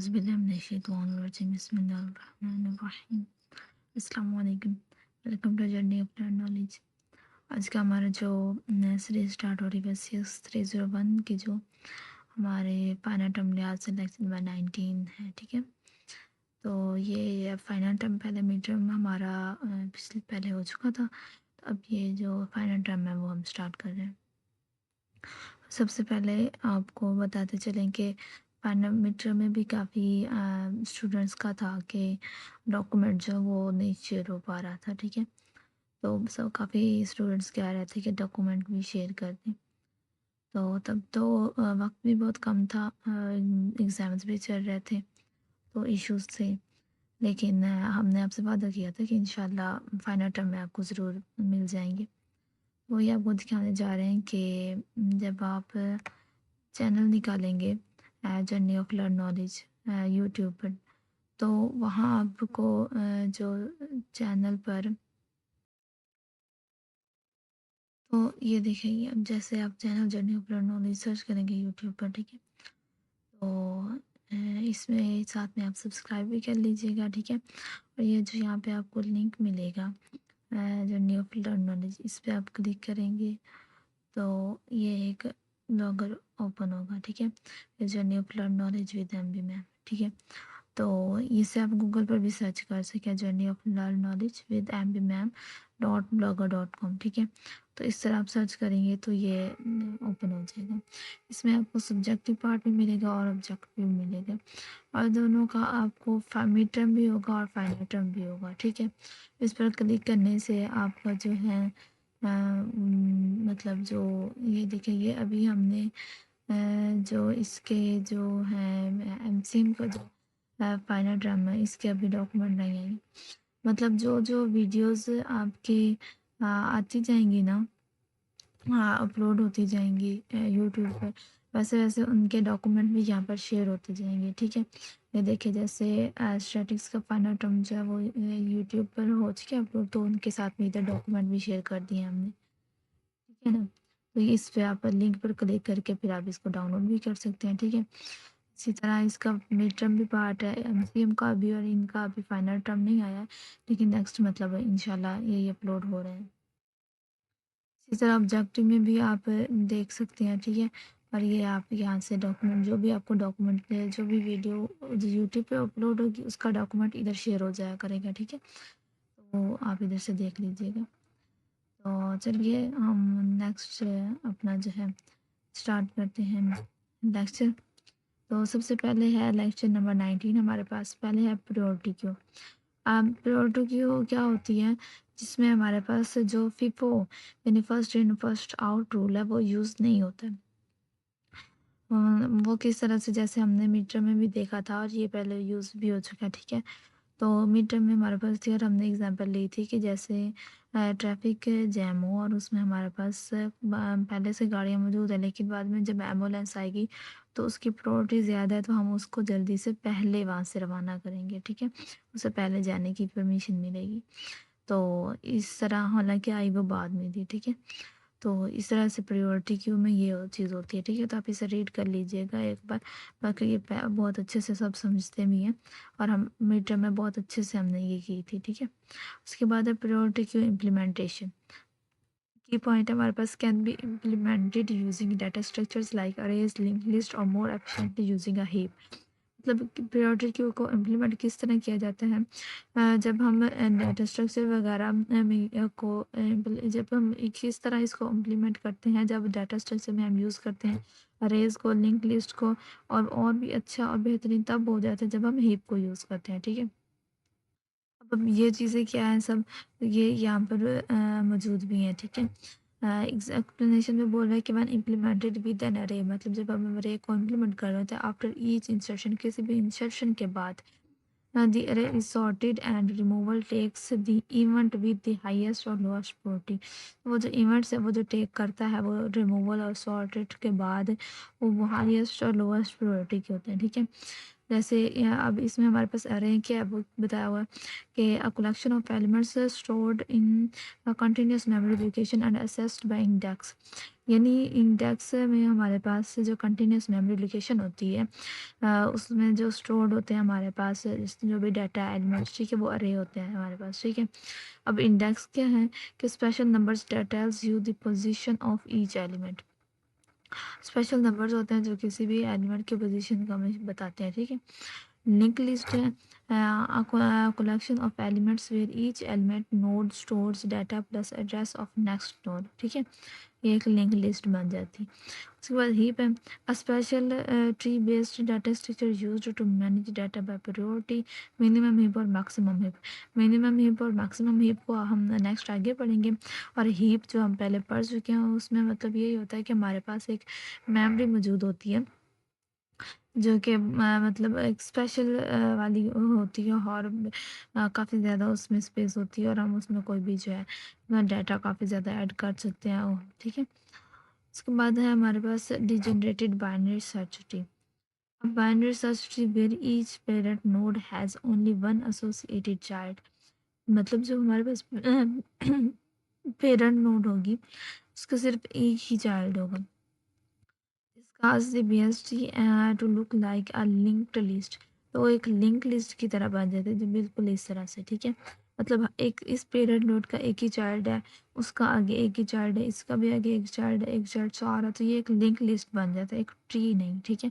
औज़ुबिल्लाहिमिनश्शैतानिर्रजीम बिस्मिल्लाहिर्रहमानिर्रहीम। अस्सलाम वालेकुम। Welcome to journey of learn knowledge. आज का हमारा जो सीरीज स्टार्ट हो रही है 6301 की जो हमारे फाइनल टर्म लिहाज से लेक्चर नंबर 19 है। ठीक है, तो ये फाइनल टर्म पहले मिड टर्म हमारा पिछले पहले हो चुका था, तो अब ये जो फाइनल टर्म है वो हम स्टार्ट कर रहे हैं। सबसे पहले आपको बताते चलें कि फाइनल मिड टर्म में भी काफ़ी स्टूडेंट्स का था कि डॉक्यूमेंट जो वो नहीं शेयर हो पा रहा था। ठीक है, तो सब काफ़ी स्टूडेंट्स कह रहे थे कि डॉक्यूमेंट भी शेयर कर दें। तो तब तो वक्त भी बहुत कम था, एग्ज़ाम्स भी चल रहे थे, तो इश्यूज़ थे। लेकिन हमने आपसे वादा किया था कि इंशाल्लाह फाइनल टर्म में आपको ज़रूर मिल जाएंगे। वही आपको दिखाने जा रहे हैं कि जब आप चैनल निकालेंगे journey of learn knowledge YouTube पर, तो वहाँ आपको जो चैनल पर, तो ये देखेंगे अब जैसे आप channel journey of learn knowledge search करेंगे यूट्यूब पर। ठीक है, तो इसमें साथ में आप सब्सक्राइब भी कर लीजिएगा। ठीक है, और ये जो यहाँ पे आपको लिंक मिलेगा जर्नी ऑफ लर्न नॉलेज, इस पर आप क्लिक करेंगे तो ये एक ब्लॉगर ओपन होगा। ठीक है, journey of learn knowledge with MB ma'am. ठीक है, तो इसे आप गूगल पर भी सर्च कर सकें, journey of learn knowledge with MB ma'am .blogger.com। ठीक है, तो इस तरह आप सर्च करेंगे तो ये ओपन हो जाएगा। इसमें आपको सब्जेक्टिव पार्ट भी मिलेगा और ऑब्जेक्टिव भी मिलेगा, और दोनों का आपको मिड टर्म भी होगा और फाइनल टर्म भी होगा। ठीक है, इस पर क्लिक करने से आपका जो है मतलब जो ये देखिए, ये अभी हमने जो इसके जो है एमसीएम का जो फाइनल टर्म है, इसके अभी डॉक्यूमेंट नहीं आएंगे। मतलब जो जो वीडियोस आपकी आती जाएंगी ना, हाँ अपलोड होती जाएंगी यूट्यूब पर, वैसे वैसे उनके डॉक्यूमेंट भी यहाँ पर शेयर होते जाएंगे। ठीक है, ये देखिए जैसे स्टैटिक्स का फाइनल टर्म जो है वो यूट्यूब पर हो चुके अपलोड, तो उनके साथ में इधर डॉक्यूमेंट भी शेयर कर दिए हमने। ठीक है ना, तो इस पे आप लिंक पर क्लिक करके फिर आप इसको डाउनलोड भी कर सकते हैं। ठीक है, इसी तरह इसका मिड टर्म भी पार्ट है एमसीएम का भी, और इनका अभी फाइनल टर्म नहीं आया है, लेकिन नेक्स्ट मतलब इंशाल्लाह ये अपलोड हो रहे हैं। इसी तरह ऑब्जेक्टिव में भी आप देख सकते हैं। ठीक है, और ये आप यहाँ से डॉक्यूमेंट, जो भी आपको डॉक्यूमेंट जो भी वीडियो यूट्यूब पे अपलोड होगी उसका डॉक्यूमेंट इधर शेयर हो जाया करेगा। ठीक है, तो आप इधर से देख लीजिएगा। तो चलिए हम नेक्स्ट अपना जो है स्टार्ट करते हैं लेक्चर। तो सबसे पहले है लेक्चर नंबर 19 हमारे पास। पहले है प्रायोरिटी क्यू। प्रायोरिटी क्यू क्या होती है, जिसमें हमारे पास जो फीफो यानी first in first out rule है वो यूज़ नहीं होता है। वो किस तरह से, जैसे हमने मिड टर्म में भी देखा था और ये पहले यूज़ भी हो चुका है। ठीक है, तो मिड टर्म में हमारे पास थी और हमने एग्जांपल ली थी कि जैसे ट्रैफिक जैम हो और उसमें हमारे पास पहले से गाड़ियाँ मौजूद है, लेकिन बाद में जब एम्बुलेंस आएगी तो उसकी प्रायोरिटी ज़्यादा है, तो हम उसको जल्दी से पहले वहाँ से रवाना करेंगे। ठीक है, उसे पहले जाने की परमिशन मिलेगी। तो इस तरह हालांकि आई वो बाद में थी। ठीक है, तो इस तरह से प्रायोरिटी क्यू में ये चीज़ होती है। ठीक है, तो आप इसे रीड कर लीजिएगा एक बार, बाकी ये बहुत अच्छे से सब समझते भी हैं, और हम मिड टर्म में बहुत अच्छे से हमने ये की थी। ठीक है, उसके बाद है priority queue implementation. Key point हमारे पास can be implemented using data structures like arrays, link list और more efficiently using a heap. मतलब प्रायोरिटी क्यू को इम्प्लीमेंट किस तरह किया जाता है, जब हम डाटा स्ट्रक्चर वगैरह जब हम किस तरह इसको इम्प्लीमेंट करते हैं, जब डाटा स्ट्रक्चर में हम यूज़ करते हैं अरेज को, लिंक लिस्ट को, और भी अच्छा और बेहतरीन तब हो जाता है जब हम हीप को यूज़ करते हैं। ठीक है, अब ये चीज़ें क्या हैं, सब ये यहाँ पर मौजूद भी हैं। ठीक है, एक्सप्लेनेशन में बोल रहा है कि व्हेन इम्प्लीमेंटेड विद एन अरे, मतलब जब हम अरे को इम्प्लीमेंट कर रहे होते हैं, आफ्टर ईच इंसर्शन, किसी भी इंसर्शन के बाद the array is sorted and removal takes the event with the highest और lowest priority। वो जो इवेंट्स है वो जो टेक करता है वो रिमूवल और सॉर्टेड के बाद वो हाईएस्ट और लोएस्ट प्रायोरिटी के होते हैं। ठीक है, जैसे अब इसमें हमारे पास अरे क्या है वो बताया हुआ है कि a collection of elements stored in continuous memory location and accessed by index. यानी इंडेक्स में हमारे पास जो कंटिन्यूस मेमोरी लोकेशन होती है, उसमें जो स्टोर्ड होते हैं हमारे पास जो भी डाटा एलिमेंट्स, ठीक है, वो अरे होते हैं हमारे पास, ठीक है। अब इंडेक्स क्या है कि special numbers that tells you the position of each element. Special numbers होते हैं जो किसी भी एलिमेंट की पोजीशन को हमें बताते हैं, ठीक है। लिंक लिस्ट है collection of elements where each element node stores data plus address of next node, ठीक है। ये एक लिंक लिस्ट बन जाती है। उसके बाद हीप है a special tree based data structure used to manage data by priority, minimum heap और मैक्सिमम हीप। मिनिमम हीप और मैक्सिमम हीप को हम नेक्स्ट आगे पढ़ेंगे। और हीप जो हम पहले पढ़ चुके हैं उसमें मतलब यही होता है कि हमारे पास एक मेमोरी मौजूद होती है जो कि मतलब एक स्पेशल वाली होती है, और काफ़ी ज़्यादा उसमें स्पेस होती है और हम उसमें कोई भी जो है डाटा काफ़ी ज़्यादा ऐड कर सकते हैं, ठीक है। उसके बाद है हमारे पास डिजेनरेटेड बाइनरी सर्च ट्री। अब binary search tree where each parent node has only one associated child. मतलब जो हमारे पास पेरेंट नोड होगी उसका सिर्फ एक ही चाइल्ड होगा। Cast the BST to look like a linked list। तो एक लिंक लिस्ट की तरह बन जाते हैं जो बिल्कुल इस तरह से, ठीक है। मतलब एक इस पेरेंट नोड का एक ही चाइल्ड है, उसका आगे एक ही चाइल्ड है, इसका भी आगे एक चाइल्ड है, एक चाइल्ड चार है, तो ये एक लिंक लिस्ट बन जाता है, एक ट्री नहीं, ठीक है।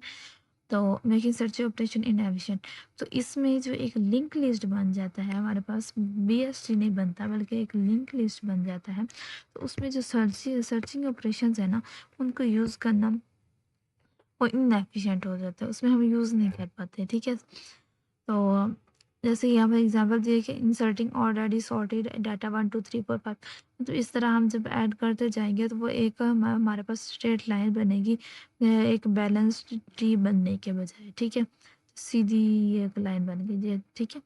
तो making search operation in efficient. तो इसमें जो एक लिंक लिस्ट बन जाता है हमारे पास BST नहीं बनता बल्कि एक लिंक लिस्ट बन जाता है। तो उसमें जो सर्चिंग ऑपरेशन है ना उनको यूज़ करना वो इनएफिशिएंट हो जाता है, उसमें हम यूज़ नहीं कर पाते, ठीक है। तो जैसे यहाँ पर एग्जांपल दिए कि इंसर्टिंग ऑलरेडी सॉर्टेड डाटा 1 2 3 4 5। तो इस तरह हम जब ऐड करते जाएंगे तो वो एक हमारे पास स्ट्रेट लाइन बनेगी, एक बैलेंस्ड ट्री बनने के बजाय, ठीक है। सीधी एक लाइन बन गई जी, ठीक है।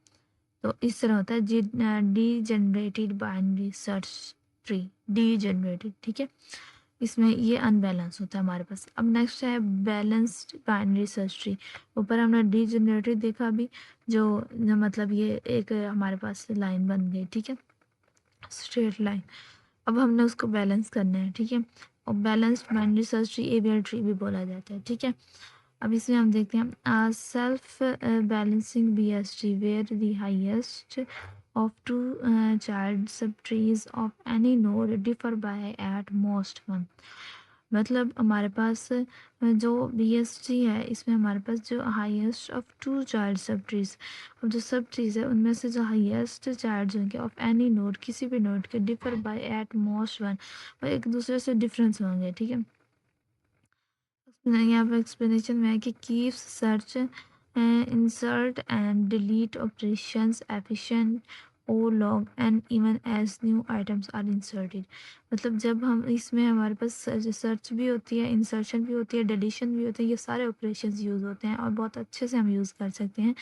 तो इस तरह होता है G D generated binary search tree, D generated, ठीक है। इसमें ये अनबैलेंस होता है हमारे पास। अब नेक्स्ट है बैलेंस्ड बाइनरी सर्च ट्री। ऊपर हमने डी जनरेटेड देखा अभी, जो मतलब ये एक हमारे पास लाइन बन गई, ठीक है, स्ट्रेट लाइन। अब हमने उसको बैलेंस करना है, ठीक है। और balanced binary search tree ABL tree भी बोला जाता है, ठीक है। अब इसमें हम देखते हैं self balancing BST where the highest of two child subtrees of any node differ by at most one। मतलब हमारे पास जो BST है इसमें हमारे पास जो हाईएस्ट ऑफ टू चाइल्ड सब ट्रीज, अब जो सब ट्रीज है उनमें से जो हाईएस्ट चाइल्ड होंगे ऑफ एनी नोड किसी भी नोड के differ by at most one, और एक दूसरे से डिफरेंस होंगे, ठीक है। यहाँ पे एक्सप्लेनेशन में है कि keeps search insert and delete operations efficient o log and even as new items are inserted। मतलब जब हम इसमें हमारे पास सर्च भी होती है, इंसर्शन भी होती है, डिलीशन भी होती है, ये सारे ऑपरेशंस यूज़ होते हैं और बहुत अच्छे से हम यूज़ कर सकते हैं।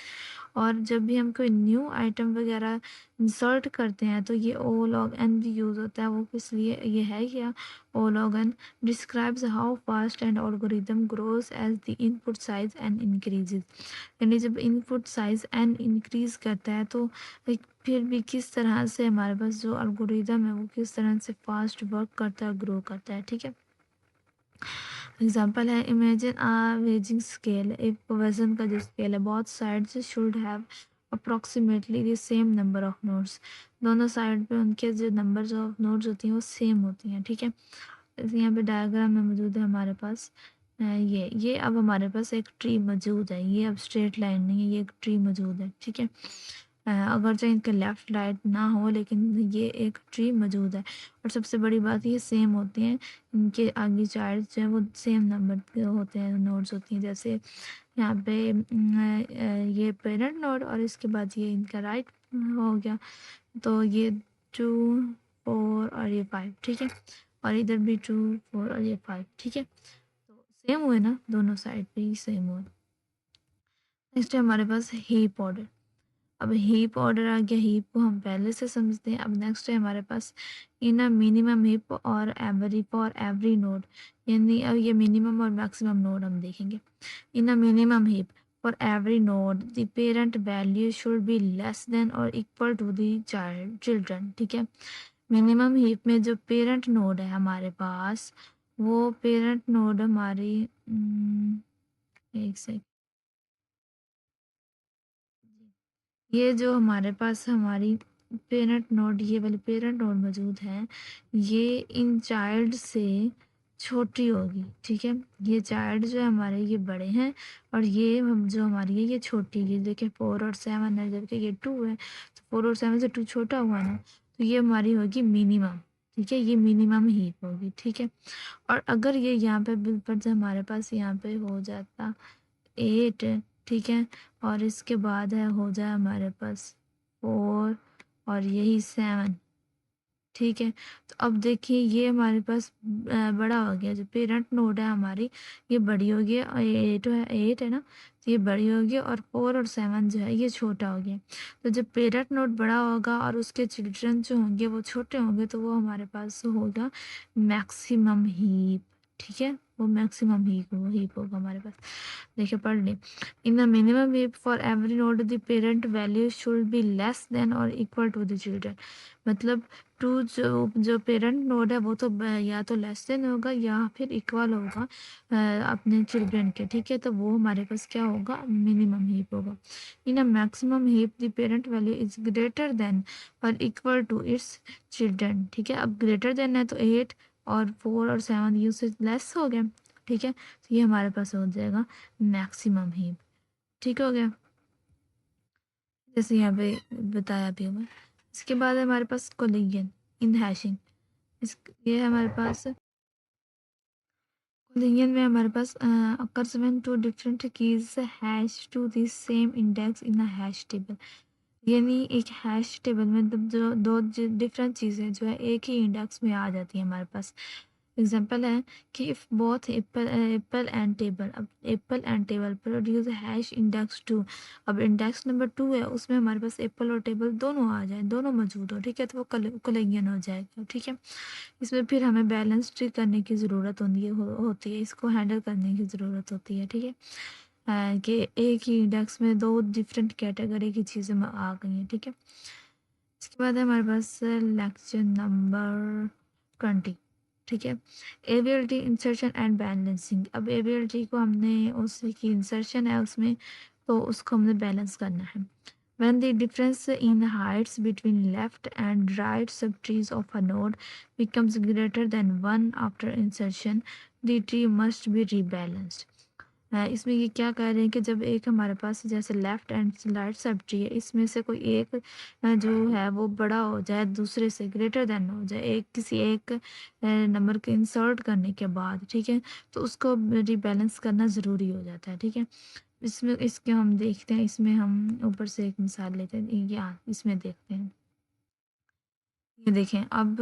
और जब भी हम कोई न्यू आइटम वगैरह इंसर्ट करते हैं तो ये ओ लॉग एन भी यूज़ होता है। वो किस लिए ये है क्या, O log n describes how fast and algorithm grows as the input size and increases। यानी जब इनपुट साइज एन इंक्रीज करता है तो फिर भी किस तरह से हमारे पास जो एल्गोरिदम है वो किस तरह से फास्ट वर्क करता है, ग्रो करता है, ठीक है। एग्जाम्पल है इमेजिन आ वेजिंग स्केल, एक वजन का जो स्केल है, बहुत sides should have approximately the same number of nodes. दोनों साइड पे उनके जो नंबर ऑफ नोड्स होती हैं वो सेम होती हैं, ठीक है। जैसे यहाँ पे डायग्राम में मौजूद है हमारे पास ये अब हमारे पास एक ट्री मौजूद है, ये अब स्ट्रेट लाइन नहीं है, ये एक ट्री मौजूद है, ठीक है। अगर चाहे इनके लेफ्ट राइट ना हो लेकिन ये एक ट्री मौजूद है। और सबसे बड़ी बात ये सेम होती हैं, इनके आगे चार्ज जो है वो सेम नंबर के होते हैं, नोड्स होती हैं। जैसे यहाँ पे ये पेरेंट नोड और इसके बाद ये इनका राइट हो गया, तो ये 2 4 और ये 5, ठीक है। और इधर भी 2 4 और ये 5, ठीक है। तो सेम हुए ना, दोनों साइड पे ही सेम हुए। नेक्स्ट है हमारे पास हीप ऑर्डर। अब हीप ऑर्डर आ गया, हीप को हम पहले से समझते हैं। अब नेक्स्ट है हमारे पास इन अ मिनिमम हीप और एवरी फॉर एवरी नोड। यानी अब ये मिनिमम और मैक्सिमम नोड हम देखेंगे। In a minimum heap for every node the parent value should be less than और equal to the child children, ठीक है। मिनिमम हीप में जो पेरेंट नोड है हमारे पास वो पेरेंट नोड हमारी एक सेकंड, ये जो हमारे पास हमारी पेरेंट नोड, ये वाली पेरेंट नोड मौजूद है, ये इन चाइल्ड से छोटी होगी, ठीक है। ये चाइल्ड जो है हमारे ये बड़े हैं और ये हम जो हमारी है ये छोटी है। ये देखिए 4 और 7 है, जबकि ये 2 है, तो 4 और 7 से 2 छोटा हुआ ना, तो ये हमारी होगी मिनिमम, ठीक है। ये मिनिमम हीप होगी, ठीक है। और अगर ये यहाँ पे बिल्कुल से हमारे पास यहाँ पे हो जाता 8, ठीक है, और इसके बाद है हो जाए हमारे पास 4 और यही 7, ठीक है। तो अब देखिए ये हमारे पास बड़ा हो गया, जो पेरेंट नोड है हमारी ये बड़ी हो गई, 8 है ना, तो ये बड़ी हो गई, और 4 और 7 जो है ये छोटा हो गया। तो जब पेरेंट नोड बड़ा होगा और उसके चिल्ड्रन जो होंगे वो छोटे होंगे, तो वो हमारे पास होगा मैक्सिमम हीप, ठीक है। वो मैक्सिमम हीप होगा हमारे पास। देखिए पढ़ लें। In the minimum heap for every node the parent value should be less than और इक्वल टू द चिल्ड्रन। मतलब टू जो पेरेंट नोड है वो तो या तो लेस देन होगा या फिर इक्वल होगा अपने चिल्ड्रन के, ठीक है। तो वो हमारे पास क्या होगा, मिनिमम हीप होगा। In a maximum heap the parent value is greater than और इक्वल टू इट्स चिल्ड्रन, ठीक है। अब ग्रेटर देन है तो 8 और 4 और 7 यू से लेस हो गया, ठीक है। तो ये हमारे पास हो जाएगा मैक्सिमम हीप, ठीक हो गया, जैसे यहाँ पे बताया भी हुआ है। इसके बाद है हमारे पास कोलिजन इन हैशिंग। इस ये है हमारे पास कोलिजन में हमारे पास occurs when two different keys hash to the same index in a hash table। यानी एक हैश टेबल में जो दो डिफरेंट चीज़ें जो है एक ही इंडेक्स में आ जाती है हमारे पास। एग्जांपल है कि if both apple and table, अब apple and table produce hash index 2। अब इंडेक्स नंबर 2 है, उसमें हमारे पास एप्पल और टेबल दोनों आ जाए, दोनों मौजूद हो, ठीक है, तो वो कोलिजन हो जाएगा, ठीक है। इसमें फिर हमें बैलेंस ट्री करने की ज़रूरत होती है, इसको हैंडल करने की ज़रूरत होती है, ठीक है। कि एक ही इंडेक्स में दो डिफरेंट कैटेगरी की चीज़ें आ गई हैं, ठीक है। इसके बाद है हमारे पास लेक्चर नंबर 20, ठीक है। एबीएलटी इंसर्शन एंड बैलेंसिंग। अब एबीएलटी को हमने उसकी इंसर्शन है उसमें, तो उसको हमने बैलेंस करना है। When the difference in heights between left and right subtrees of a node becomes greater than 1 after insertion, the tree must be rebalanced। इसमें ये क्या कह रहे हैं कि जब एक हमारे पास जैसे left and right sub tree है, इसमें से कोई एक जो है वो बड़ा हो जाए, दूसरे से ग्रेटर देन हो जाए, एक किसी एक नंबर के इंसर्ट करने के बाद, ठीक है, तो उसको रिबैलेंस करना ज़रूरी हो जाता है, ठीक है। इसमें इसके हम देखते हैं, इसमें हम ऊपर से एक मिसाल लेते हैं, या इसमें देखते हैं। ये देखें अब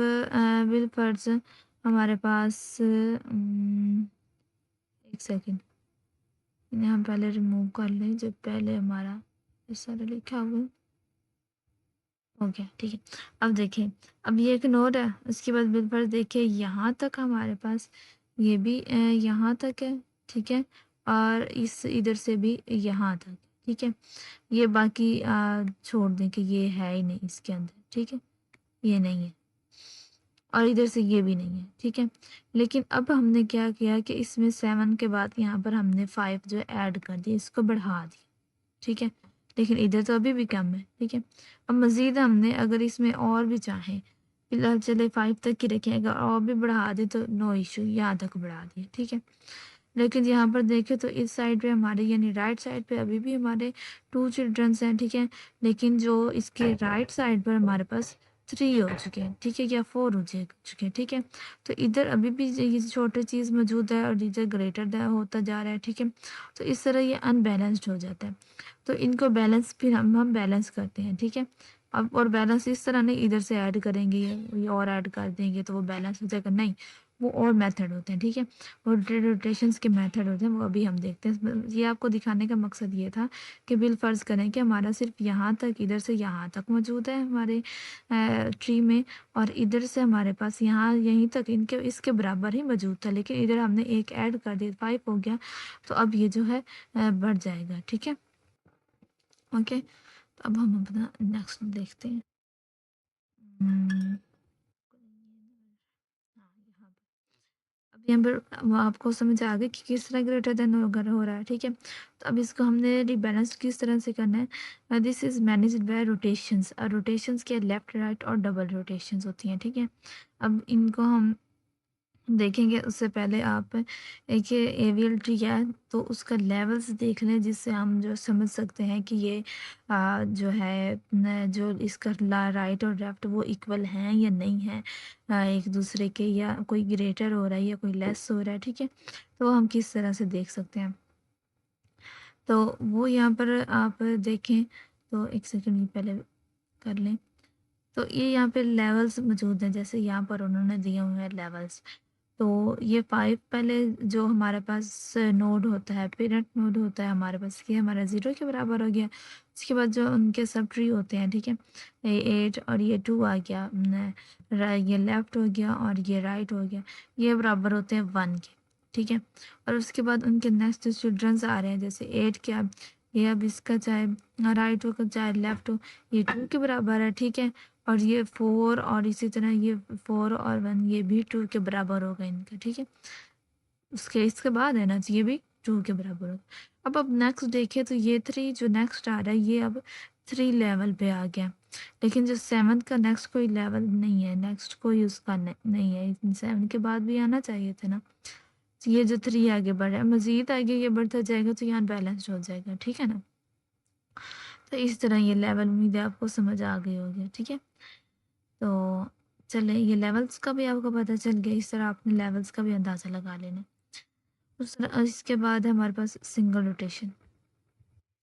बिल फर्ज हमारे पास एक सेकेंड, इन्हें हम पहले रिमूव कर लें, जब पहले हमारा ये सारा लिखा हुआ है। हो गया, ठीक है। अब देखें, अब ये एक नोड है, उसके बाद बिल पर देखिए यहाँ तक हमारे पास ये भी यहाँ तक है, ठीक है, और इस इधर से भी यहाँ तक, ठीक है। ये बाकी छोड़ दें कि ये है ही नहीं इसके अंदर, ठीक है, ये नहीं है, और इधर से ये भी नहीं है, ठीक है। लेकिन अब हमने क्या किया कि इसमें 7 के बाद यहाँ पर हमने 5 जो ऐड कर दिया, इसको बढ़ा दिया, ठीक है। लेकिन इधर तो अभी भी कम है, ठीक है। अब मज़ीद हमने अगर इसमें और भी चाहें, फिलहाल चले 5 तक ही रखें, अगर और भी बढ़ा दें तो नो इशू, यहाँ तक बढ़ा दिए, ठीक है। लेकिन यहाँ पर देखें तो इस साइड पे हमारे यानी राइट साइड पे अभी भी हमारे 2 चिल्ड्रंस हैं, ठीक है। लेकिन जो इसके राइट साइड पर हमारे पास 3 हो चुके हैं, ठीक है, या 4 हो चुके हैं, ठीक है। तो इधर अभी भी ये छोटी चीज़ मौजूद है और इधर ग्रेटर होता जा रहा है, ठीक है। तो इस तरह ये अनबैलेंस्ड हो जाता है। तो इनको बैलेंस फिर हम बैलेंस करते हैं, ठीक है। अब और बैलेंस इस तरह नहीं इधर से ऐड करेंगे ये और ऐड कर देंगे तो वो बैलेंस हो जाएगा, नहीं, वो और मेथड होते हैं, ठीक है। और रोटेशंस के मेथड होते हैं, वो अभी हम देखते हैं। ये आपको दिखाने का मकसद ये था कि बिल फ़र्ज़ करें कि हमारा सिर्फ यहाँ तक, इधर से यहाँ तक मौजूद है हमारे ट्री में, और इधर से हमारे पास यहाँ यहीं तक इनके इसके बराबर ही मौजूद था, लेकिन इधर हमने एक ऐड कर दिया, 5 हो गया, तो अब ये जो है बढ़ जाएगा, ठीक है। ओके, तो अब हम अपना नेक्स्ट देखते हैं। हम्म, हाँ, यहाँ पर। यहाँ पर वो आपको समझ आ गया कि किस तरह ग्रेटर देन वगैरह हो रहा है, ठीक है। तो अब इसको हमने रिबैलेंस किस तरह से करना है, this is managed by rotations. और रोटेशंस क्या, लेफ्ट राइट और डबल रोटेशंस होती हैं, ठीक है। अब इनको हम देखेंगे उससे पहले आप एक ये एवियल ट्री क्या है तो उसका लेवल्स देख लें, जिससे हम जो समझ सकते हैं कि ये जो है जो इसका राइट और लेफ्ट वो इक्वल हैं या नहीं है एक दूसरे के, या कोई ग्रेटर हो रहा है या कोई लेस हो रहा है, ठीक है। तो हम किस तरह से देख सकते हैं, तो वो यहाँ पर आप देखें। तो एक सेकंड ये पहले कर लें। तो ये यहाँ पे लेवल्स मौजूद हैं, जैसे यहाँ पर उन्होंने दिए हुए हैं लेवल्स। तो ये 5 पहले जो हमारे पास नोड होता है, पेरेंट नोड होता है हमारे पास, ये हमारा 0 के बराबर हो गया। उसके बाद जो उनके सब ट्री होते हैं, ठीक है, ये 8 और ये 2 आ गया, ये लेफ्ट हो गया और ये राइट हो गया, ये बराबर होते हैं 1 के, ठीक है। और उसके बाद उनके नेक्स्ट जो चिल्ड्रंस आ रहे हैं, जैसे 8 क्या, ये अब इसका चाहे राइट हो चाहे लेफ्ट हो, ये 2 के बराबर है, ठीक है। और ये 4 और इसी तरह ये 4 और 1 ये भी 2 के बराबर होगा इनका, ठीक है। उसके इसके बाद है ना, ये भी 2 के बराबर होगा। अब नेक्स्ट देखें तो ये 3 जो नेक्स्ट आ रहा है ये अब 3 लेवल पे आ गया, लेकिन जो 7 का नेक्स्ट कोई लेवल नहीं है, नेक्स्ट कोई उसका नहीं है, 7 के बाद भी आना चाहिए था ना। तो ये जो 3 आगे बढ़ रहा है, मज़ीद आगे ये बढ़ता जाएगा तो यहाँ बैलेंस्ड हो जाएगा, ठीक है ना। तो इस तरह ये लेवल, उम्मीद है आपको समझ आ गई होगी, ठीक है। तो चलें, ये लेवल्स का भी आपको पता चल गया, इस तरह आपने लेवल्स का भी अंदाज़ा लगा लेना। इसके बाद है हमारे पास सिंगल रोटेशन।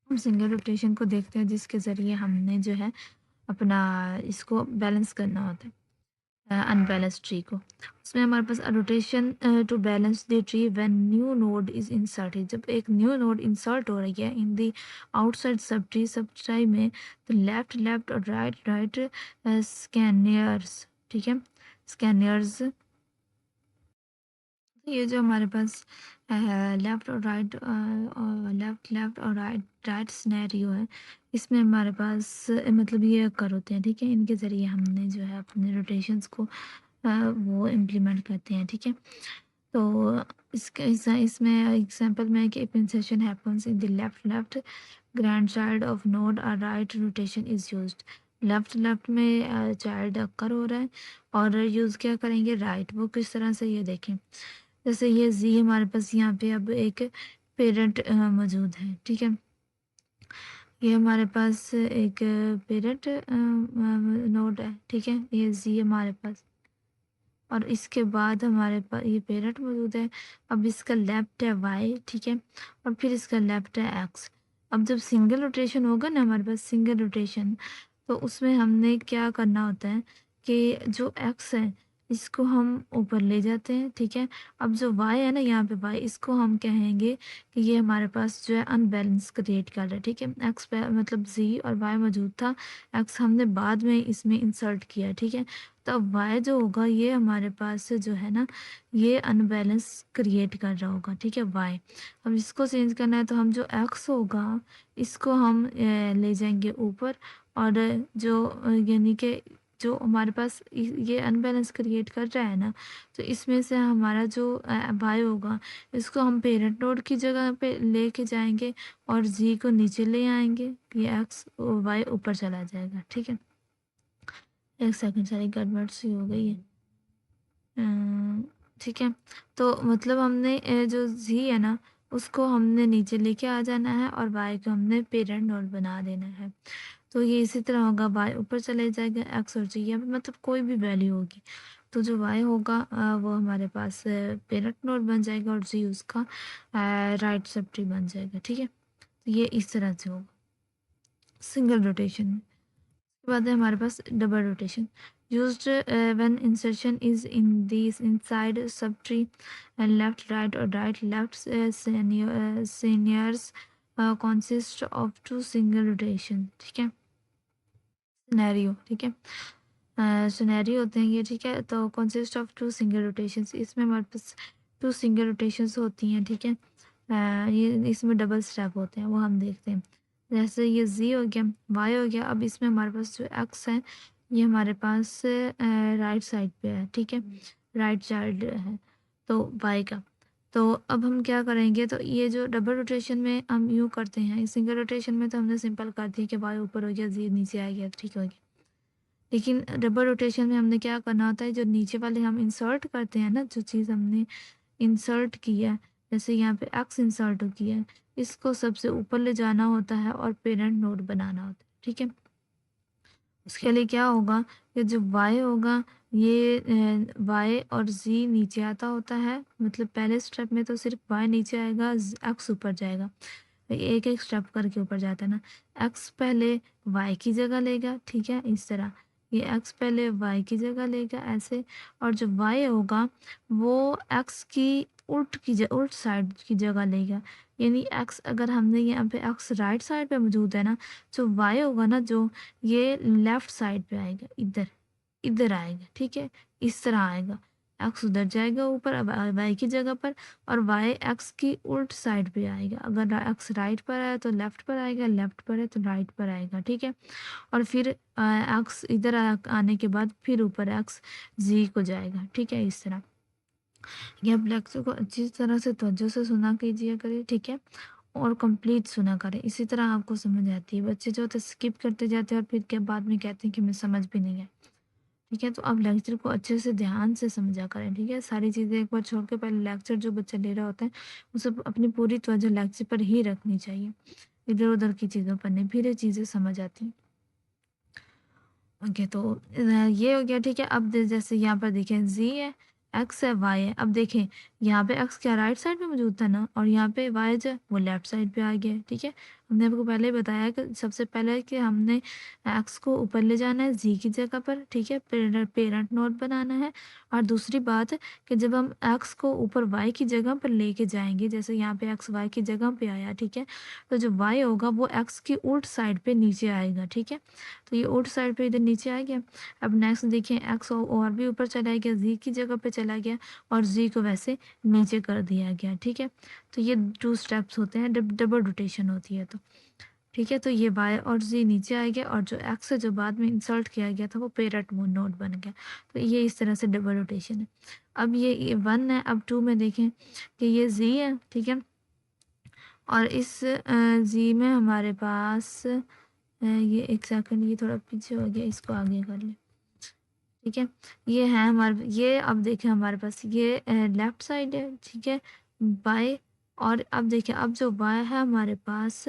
हम सिंगल रोटेशन को देखते हैं, जिसके ज़रिए हमने जो है अपना इसको बैलेंस करना होता है, अनबैलेंस्ड ट्री को। उसमें हमारे पास rotation to balance the tree when new node is inserted. जब एक न्यू नोड इंसर्ट हो रही है in the outside sub tree में, तो लेफ्ट लेफ्ट और राइट राइट स्कैनियर्स, ठीक है, स्कैनियर्स, ये जो हमारे पास लेफ्ट और राइट, लेफ्ट लेफ्ट और राइट राइट सिनेरियो है, इसमें हमारे पास मतलब ये अकर होते हैं, ठीक है। इनके ज़रिए हमने जो है अपने रोटेशंस को वो इम्प्लीमेंट करते हैं, ठीक है। तो इसमें एग्जांपल में है कि if insertion happens in the left left grand child of node और right rotation is used. Left left में चाइल्ड अकर हो रहा है और यूज़ क्या करेंगे, राइट। वो किस तरह से, ये देखें, जैसे ये जी हमारे पास यहाँ पे अब एक पेरेंट मौजूद है, ठीक है। ये हमारे पास एक पेरेंट नोड है, ठीक है, ये जी हमारे पास। और इसके बाद हमारे पास ये पेरेंट मौजूद है। अब इसका लेफ्ट है वाई, ठीक है, और फिर इसका लेफ्ट है एक्स। अब जब सिंगल रोटेशन होगा ना हमारे पास, सिंगल रोटेशन, तो उसमें हमने क्या करना होता है कि जो एक्स है इसको हम ऊपर ले जाते हैं, ठीक है। अब जो वाई है ना यहाँ पे वाई, इसको हम कहेंगे कि ये हमारे पास जो है अनबैलेंस क्रिएट कर रहा है, ठीक है। एक्स पे मतलब जी और वाई मौजूद था, एक्स हमने बाद में इसमें इंसर्ट किया, ठीक है। तो अब वाई जो होगा ये हमारे पास से जो है ना, ये अनबैलेंस क्रिएट कर रहा होगा, ठीक है, वाई। अब इसको चेंज करना है तो हम जो एक्स होगा इसको हम ले जाएंगे ऊपर, और जो यानी कि जो हमारे पास ये अनबैलेंस क्रिएट कर रहा है ना, तो इसमें से हमारा जो वाई होगा इसको हम पेरेंट नोड की जगह पे लेके जाएंगे और जी को नीचे ले आएंगे, ये एक्स वाई ऊपर चला जाएगा, ठीक है। एक सेकंड, सारी गड़बड़ सी हो गई है। ठीक है। तो मतलब हमने जो जी है ना उसको हमने नीचे लेके आ जाना है और वाई को हमने पेरेंट नोड बना देना है। तो ये इसी तरह होगा, वाई ऊपर चले जाएगा, एक्स और जी यहाँ पे मतलब कोई भी वैल्यू होगी, तो जो वाई होगा वो हमारे पास पेरेंट नोड बन जाएगा और जी उसका राइट सब ट्री बन जाएगा, ठीक है। तो ये इस तरह से होगा सिंगल रोटेशन। उसके बाद है हमारे पास double rotation, used when insertion is in this inside sub tree and left right और right left scenarios consist of two single rotation, ठीक है, सिनेरियो, ठीक है। सिनेरियो होते हैं ये, ठीक है। तो consist of two single rotations, इसमें हमारे पास 2 सिंगल रोटेशंस होती हैं, ठीक है। ये इसमें डबल स्टेप होते हैं, वो हम देखते हैं। जैसे ये जी हो गया, वाई हो गया, अब इसमें हमारे पास जो एक्स है ये हमारे पास राइट साइड पे है, ठीक है, राइट चाइल्ड है। तो वाई का। तो अब हम क्या करेंगे, तो ये जो डबल रोटेशन में हम यूँ करते हैं, सिंगल रोटेशन में तो हमने सिंपल कर दिया कि वाई ऊपर हो गया, ज़ी नीचे आ गया, ठीक हो गया। लेकिन डबल रोटेशन में हमने क्या करना होता है, जो नीचे वाले हम इंसर्ट करते हैं ना, जो चीज़ हमने इंसर्ट किया है, जैसे यहाँ पे एक्स इंसर्ट किया है, इसको सबसे ऊपर ले जाना होता है और पेरेंट नोड बनाना होता है, ठीक है। उसके लिए क्या होगा कि जो वाई होगा, ये वाई और जी नीचे आता होता है, मतलब पहले स्टेप में तो सिर्फ वाई नीचे आएगा, एक्स ऊपर जाएगा। एक एक स्टेप करके ऊपर जाता है ना। एक्स पहले वाई की जगह लेगा, ठीक है, इस तरह। ये एक्स पहले वाई की जगह लेगा ऐसे, और जो वाई होगा वो एक्स की उल्ट साइड की जगह लेगा। यानी एक्स, अगर हमने यहाँ पे एक्स राइट साइड पे मौजूद है ना, जो वाई होगा ना, जो ये लेफ्ट साइड पे आएगा, इधर इधर आएगा, ठीक है, इस तरह आएगा। एक्स उधर जाएगा ऊपर वाई की जगह पर, और वाई एक्स की उल्ट साइड पे आएगा। अगर एक्स राइट पर है तो लेफ्ट पर आएगा, लेफ्ट पर है तो राइट पर आएगा, ठीक है। और फिर एक्स इधर आने के बाद फिर ऊपर एक्स जी को जाएगा, ठीक है, इस तरह। ये आप लेक्चर को अच्छी तरह से तवज्जो से सुना कीजिए करिए, ठीक है, और कंप्लीट सुना करें, इसी तरह आपको समझ आती है। बच्चे जो होते स्किप करते जाते हैं और फिर के बाद में कहते हैं कि मैं समझ भी नहीं है, ठीक है। तो आप लेक्चर को अच्छे से ध्यान से समझा करें, ठीक है। सारी चीज़ें एक बार छोड़ के पहले लेक्चर जो बच्चा ले रहा होता है, उसे अपनी पूरी तवज्जो लेक्चर पर ही रखनी चाहिए, इधर उधर की चीज़ों पर नहीं, फिर ये चीज़ें समझ आती हैं। ओके, तो ये हो गया, ठीक है। अब जैसे यहाँ पर देखें, जी है, एक्स है, वाई है। अब देखें, यहाँ पे एक्स क्या राइट साइड पे मौजूद था ना, और यहाँ पे वाई जो है वो लेफ्ट साइड पे आ गया है, ठीक है। हमने आपको पहले ही बताया कि सबसे पहले कि हमने एक्स को ऊपर ले जाना है जी की जगह पर, ठीक है, पेरेंट नोड बनाना है। और दूसरी बात कि जब हम एक्स को ऊपर वाई की जगह पर लेके जाएंगे, जैसे यहाँ पे एक्स वाई की जगह पे आया, ठीक है, तो जो वाई होगा वो एक्स की उल्ट साइड पे नीचे आएगा, ठीक है। तो ये उल्ट साइड पे इधर नीचे आ गया। अब नेक्स्ट देखिए, एक्स और भी ऊपर चला गया, जी की जगह पे चला गया, और जी को वैसे नीचे कर दिया गया, ठीक है। तो ये 2 स्टेप्स होते हैं, डबल रोटेशन होती है तो, ठीक है। तो ये वाई और जी नीचे आ गया, और जो एक्स है जो बाद में इंसर्ट किया गया था वो पेरेंट नोड बन गया। तो ये इस तरह से डबल रोटेशन है। अब ये 1 है, अब 2 में देखें कि ये जी है, ठीक है, और इस जी में हमारे पास ये एक सेकंड, ये थोड़ा पीछे हो गया, इसको आगे कर ले, ठीक है। ये है हमारे, ये अब देखें हमारे पास ये लेफ्ट साइड है, ठीक है, बाय। और अब देखिए, अब जो बाय है हमारे पास,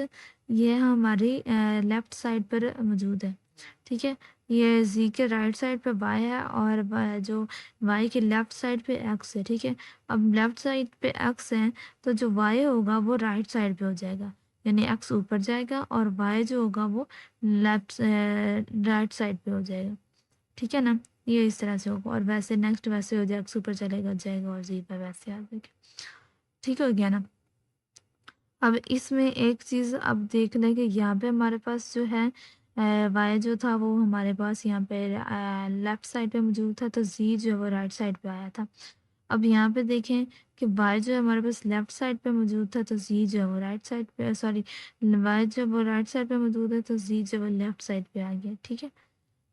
ये हमारी लेफ्ट साइड पर मौजूद है, ठीक है। ये जी के राइट साइड पे वाई है, और जो वाई के लेफ्ट साइड पे एक्स है, ठीक है। अब लेफ्ट साइड पे एक्स है, तो जो वाई होगा वो राइट साइड पे हो जाएगा, यानी एक्स ऊपर जाएगा, और वाई जो होगा वो लेफ्ट राइट साइड पे हो जाएगा, ठीक है ना। ये इस तरह से होगा, और वैसे नेक्स्ट वैसे हो जाएगा, ऊपर चलेगा जाएगा, और जी पर वैसे आ जाएगा, ठीक हो गया ना। अब इसमें एक चीज़ अब देख लें कि यहाँ पे हमारे पास जो है वाई जो था वो हमारे पास यहाँ पे लेफ्ट साइड पे मौजूद था, तो जी जो है वो राइट साइड पे आया था। अब यहाँ पे देखें कि वाई जो है हमारे पास लेफ्ट साइड पे मौजूद था, तो जी जो है वो राइट साइड पे, सॉरी, वाई जो है वो राइट साइड पे मौजूद है, तो जी जो है वो लेफ्ट साइड पे आ गया, ठीक है।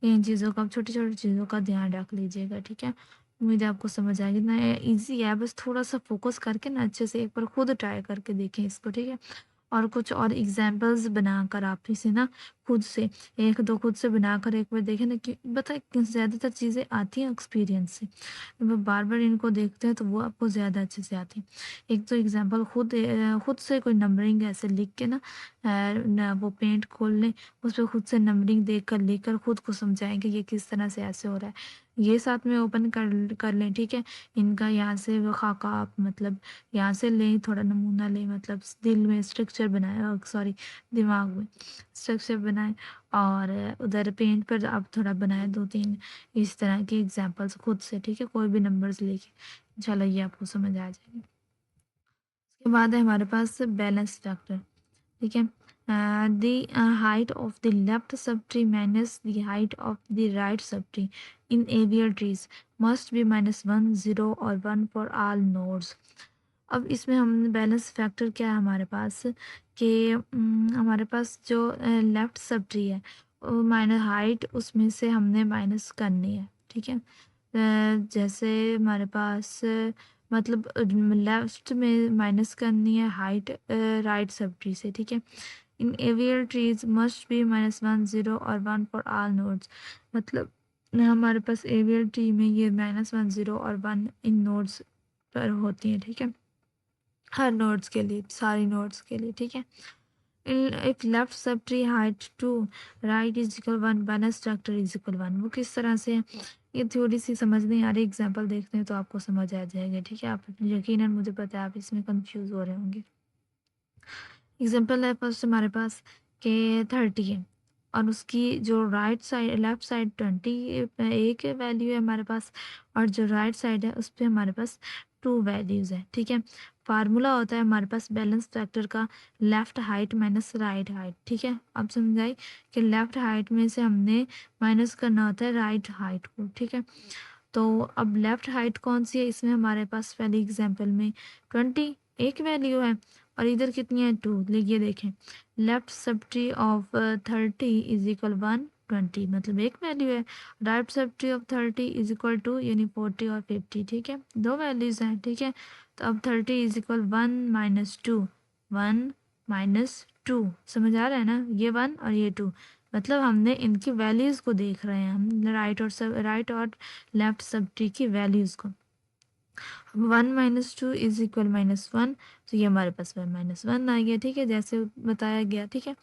इन चीज़ों का, छोटी छोटी चीज़ों का ध्यान रख लीजिएगा, ठीक है। उम्मीद है आपको समझ आएगी ना, इजी है, बस थोड़ा सा फोकस करके ना अच्छे से एक बार खुद ट्राई करके देखें इसको, ठीक है। और कुछ और एग्जाम्पल्स बनाकर आप इसे ना खुद से, एक दो खुद से बनाकर एक बार देखें ना, कि बताए ज़्यादातर चीज़ें आती हैं एक्सपीरियंस से, जब आप बार बार इनको देखते हैं तो वो आपको ज़्यादा अच्छे से आती है। एक तो एग्जाम्पल खुद खुद से कोई नंबरिंग ऐसे लिख के ना, वो पेंट खोल लें, उस पर खुद से नंबरिंग देख कर लिख कर खुद को समझाएं कि ये किस तरह से ऐसे हो रहा है। ये साथ में ओपन कर लें, ठीक है। इनका यहाँ से वो खाका आप मतलब यहाँ से लें, थोड़ा नमूना लें, मतलब दिल में स्ट्रक्चर बनाए, सॉरी, दिमाग में स्ट्रक्चर बनाए, और उधर पेंट पर आप थोड़ा बनाए 2-3 इस तरह के एग्जांपल्स खुद से, ठीक है, कोई भी नंबर्स लेके, इंशाल्लाह ये आपको समझ आ जाएगी। उसके बाद है हमारे पास बैलेंस फैक्टर, ठीक है। The height of the left sub tree minus the height of the right सब tree in AVL trees must be -1, 0 और 1 फॉर ऑल नोड्स। अब इसमें हम बैलेंस फैक्टर क्या है हमारे पास, कि हमारे पास जो लेफ्ट सब ट्री है, माइनस हाइट उसमें से हमने माइनस करनी है, ठीक है। जैसे हमारे पास मतलब लेफ्ट में माइनस करनी है हाइट राइट सब ट्री से, ठीक है। इन एवियर ट्रीज मस्ट बी -1 0 और 1 फॉर ऑल नोड्स, मतलब हमारे पास एवियर ट्री में ये -1 0 और 1 इन नोड्स पर होती है, ठीक है, हर नोड्स के लिए, सारी नोड्स के लिए, ठीक है। If left sub tree height 2 right is equal 1 balance vector is equal 1, वो किस तरह से है ये थोड़ी सी समझ नहीं आ रही, एग्जांपल देखते हैं तो आपको समझ आ जाएगा, ठीक है। आप यकीनन, मुझे पता है आप इसमें कंफ्यूज हो रहे होंगे। एग्जांपल है फर्स्ट हमारे पास के 30 है और उसकी जो राइट साइड लेफ्ट साइड 20 एक वैल्यू है हमारे पास, और जो राइट साइड है उस पर हमारे पास 2 वैल्यूज़ है, ठीक है। फार्मूला होता है हमारे पास बैलेंस फैक्टर का left height minus right height, ठीक है। अब समझाई कि लेफ्ट हाइट में से हमने माइनस करना होता है राइट हाइट को, ठीक है। तो अब लेफ्ट हाइट कौन सी है, इसमें हमारे पास पहले एग्जांपल में 20 एक वैल्यू है और इधर कितनी है 2, ये देखें left sub tree of 30 is equal 120, मतलब एक वैल्यू है। Right sub tree of 30 is equal to यानी 40 और 50, ठीक है, दो वैल्यूज हैं, ठीक है। तो अब 30 इज इक्वल 1 - 2 समझ आ रहा है ना, ये 1 और ये 2, मतलब हमने इनकी वैल्यूज को देख रहे हैं हम, राइट और लेफ्ट सब ट्री की वैल्यूज को। 1 - 2 इज इक्वल -1, तो ये हमारे पास 1 - 1 आ गया, ठीक है, जैसे बताया गया, ठीक है।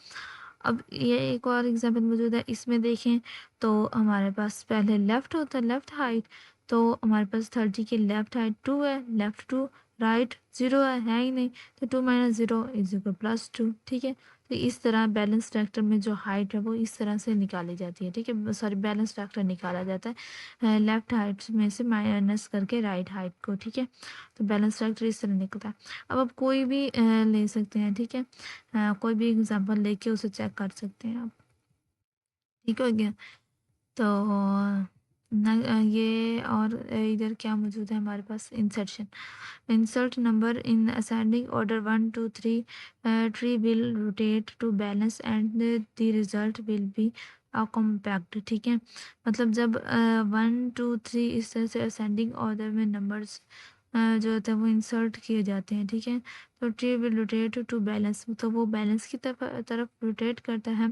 अब ये एक और एग्जांपल मौजूद है, इसमें देखें तो हमारे पास पहले लेफ्ट होता है लेफ्ट हाइट, तो हमारे पास 30 की लेफ्ट हाइट 2 है, लेफ्ट 2 राइट 0 है ही नहीं, तो 2 - 0 इज इक्वल +2, ठीक है। तो इस तरह बैलेंस फैक्टर में जो हाइट है वो इस तरह से निकाली जाती है, ठीक है, सॉरी बैलेंस फैक्टर निकाला जाता है लेफ्ट हाइट में से माइनस करके राइट हाइट को, ठीक है। तो बैलेंस फैक्टर इस तरह निकलता है। अब आप कोई भी ले सकते हैं, ठीक है, कोई भी एग्जांपल लेके उसे चेक कर सकते हैं आप, ठीक हो गया। तो ये और इधर क्या मौजूद है हमारे पास, insertion, insert number in ascending order 1 2 3, tree will rotate to balance and the result will be a compact, ठीक है। मतलब जब 1 2 3 इस तरह से असेंडिंग ऑर्डर में नंबर्स जो होते हैं वो इंसर्ट किए जाते हैं, ठीक है। तो tree will rotate to balance, तो वो बैलेंस की तरफ रोटेट करता है,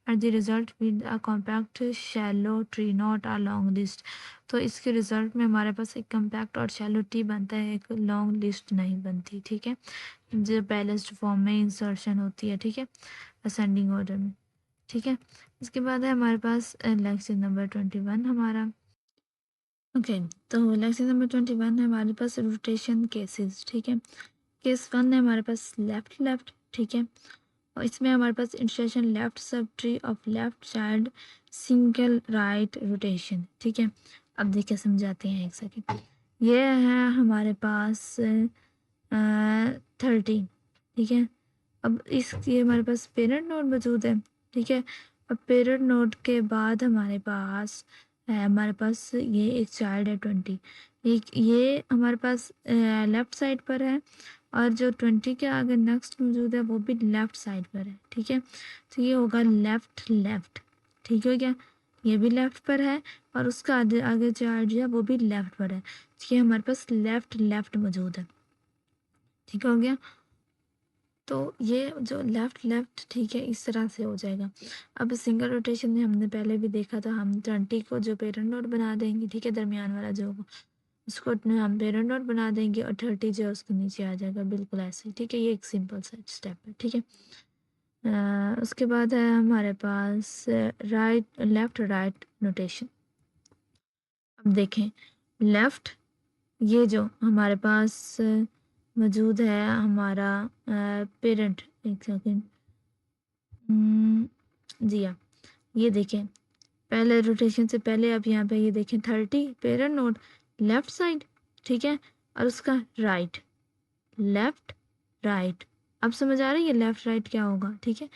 and the result with a compact shallow tree not a long list, तो इसके रिजल्ट में हमारे पास एक कम्पैक्ट और शैलो ट्री बनता है, एक लॉन्ग लिस्ट नहीं बनती, ठीक है, जो बैलेंस्ड फॉर्म में इंसर्शन होती है, ठीक है, असेंडिंग ऑर्डर में, ठीक है। इसके बाद है हमारे पास लेक्चर नंबर 21 हमारा, ओके। तो लेक्चर नंबर 21 है हमारे पास रोटेशन केसेस, ठीक है। केस 1 है हमारे पास लेफ्ट लेफ्ट, ठीक है, और इसमें हमारे पास insertion left sub tree of left child single right rotation, ठीक है। अब देखिए समझाते हैं एक सेकेंड। ये है हमारे पास 30, ठीक है। अब ये हमारे पास पेरेंट नोड मौजूद है, ठीक है। अब पेरेंट नोड के बाद हमारे पास है, हमारे पास ये एक चाइल्ड है 20, एक ये हमारे पास लेफ्ट साइड पर है, और जो 20 के आगे नेक्स्ट मौजूद है वो भी लेफ्ट साइड पर है, ठीक है। तो ये होगा लेफ्ट लेफ्ट, ठीक हो गया, ये भी लेफ्ट पर है, और उसका आगे आगे चाइल्ड जो है वो भी लेफ्ट पर है, तो ये हमारे पास लेफ्ट लेफ्ट मौजूद है, ठीक हो गया। तो ये जो लेफ्ट लेफ्ट, ठीक है, इस तरह से हो जाएगा। अब सिंगल रोटेशन में हमने पहले भी देखा था, हम 20 को जो पेरेंट नोड बना देंगे, ठीक है, दरमियान वाला जो होगा उसको हम पेरेंट नोड बना देंगे, और 30 जो है उसके नीचे आ जाएगा, बिल्कुल ऐसे ही, ठीक है। ये एक सिंपल सा स्टेप है, ठीक है। उसके बाद है हमारे पास राइट लेफ्ट राइट नोटेशन। अब देखें लेफ्ट, ये जो हमारे पास मौजूद है हमारा पेरेंट, एक सेकेंड, जी हाँ, ये देखें पहले रोटेशन से पहले आप यहाँ पे ये देखें 30 पेरेंट नोड लेफ्ट साइड, ठीक है, और उसका राइट लेफ्ट राइट। अब समझ आ रही है लेफ्ट राइट क्या होगा, ठीक है।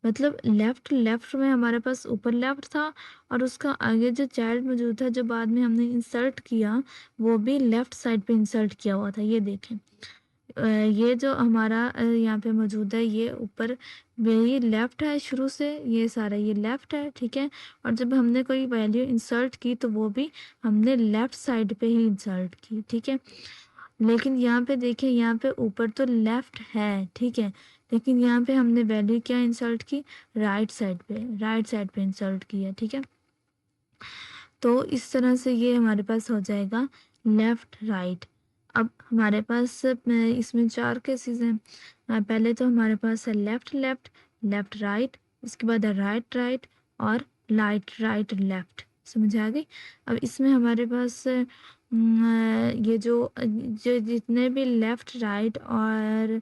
मतलब लेफ्ट लेफ्ट में हमारे पास ऊपर लेफ्ट था, और उसका आगे जो चाइल्ड मौजूद था जो बाद में हमने इंसर्ट किया वो भी लेफ्ट साइड पे इंसर्ट किया हुआ था, ये देखें। ये जो हमारा यहाँ पे मौजूद है ये ऊपर ये लेफ्ट है शुरू से, ये सारा ये लेफ्ट है, ठीक है। और जब हमने कोई वैल्यू इंसर्ट की तो वो भी हमने लेफ्ट साइड पे ही इंसर्ट की, ठीक है। लेकिन यहाँ पे देखिए, यहाँ पे ऊपर तो लेफ्ट है, ठीक है, लेकिन यहाँ पे हमने वैल्यू क्या इंसर्ट की, राइट साइड पे इंसर्ट की है, ठीक है। तो इस तरह से ये हमारे पास हो जाएगा लेफ्ट राइट। अब हमारे पास इसमें 4 केसेस हैं। पहले तो हमारे पास है लेफ्ट लेफ्ट, लेफ्ट राइट, उसके बाद है राइट राइट और राइट लेफ्ट। समझ आ गई? अब इसमें हमारे पास ये जो जितने भी लेफ्ट राइट और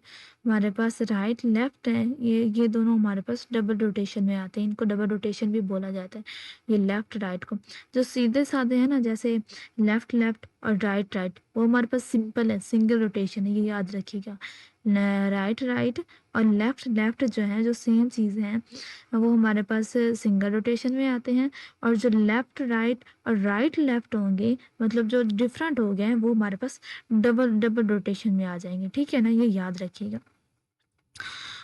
हमारे पास राइट लेफ्ट है, ये दोनों हमारे पास डबल रोटेशन में आते हैं। इनको डबल रोटेशन भी बोला जाता है, ये लेफ्ट राइट को। जो सीधे साधे हैं ना, जैसे लेफ्ट लेफ्ट और राइट राइट, वो हमारे पास सिंपल है, सिंगल रोटेशन है, ये याद रखिएगा। राइट राइट और लेफ्ट लेफ्ट जो है, जो सेम चीज़ हैं, वो हमारे पास सिंगल रोटेशन में आते हैं। और जो लेफ्ट राइट और राइट लेफ्ट होंगे, मतलब जो डिफरेंट हो गए हैं, वो हमारे पास डबल डबल रोटेशन में आ जाएंगे, ठीक है ना, ये याद रखिएगा।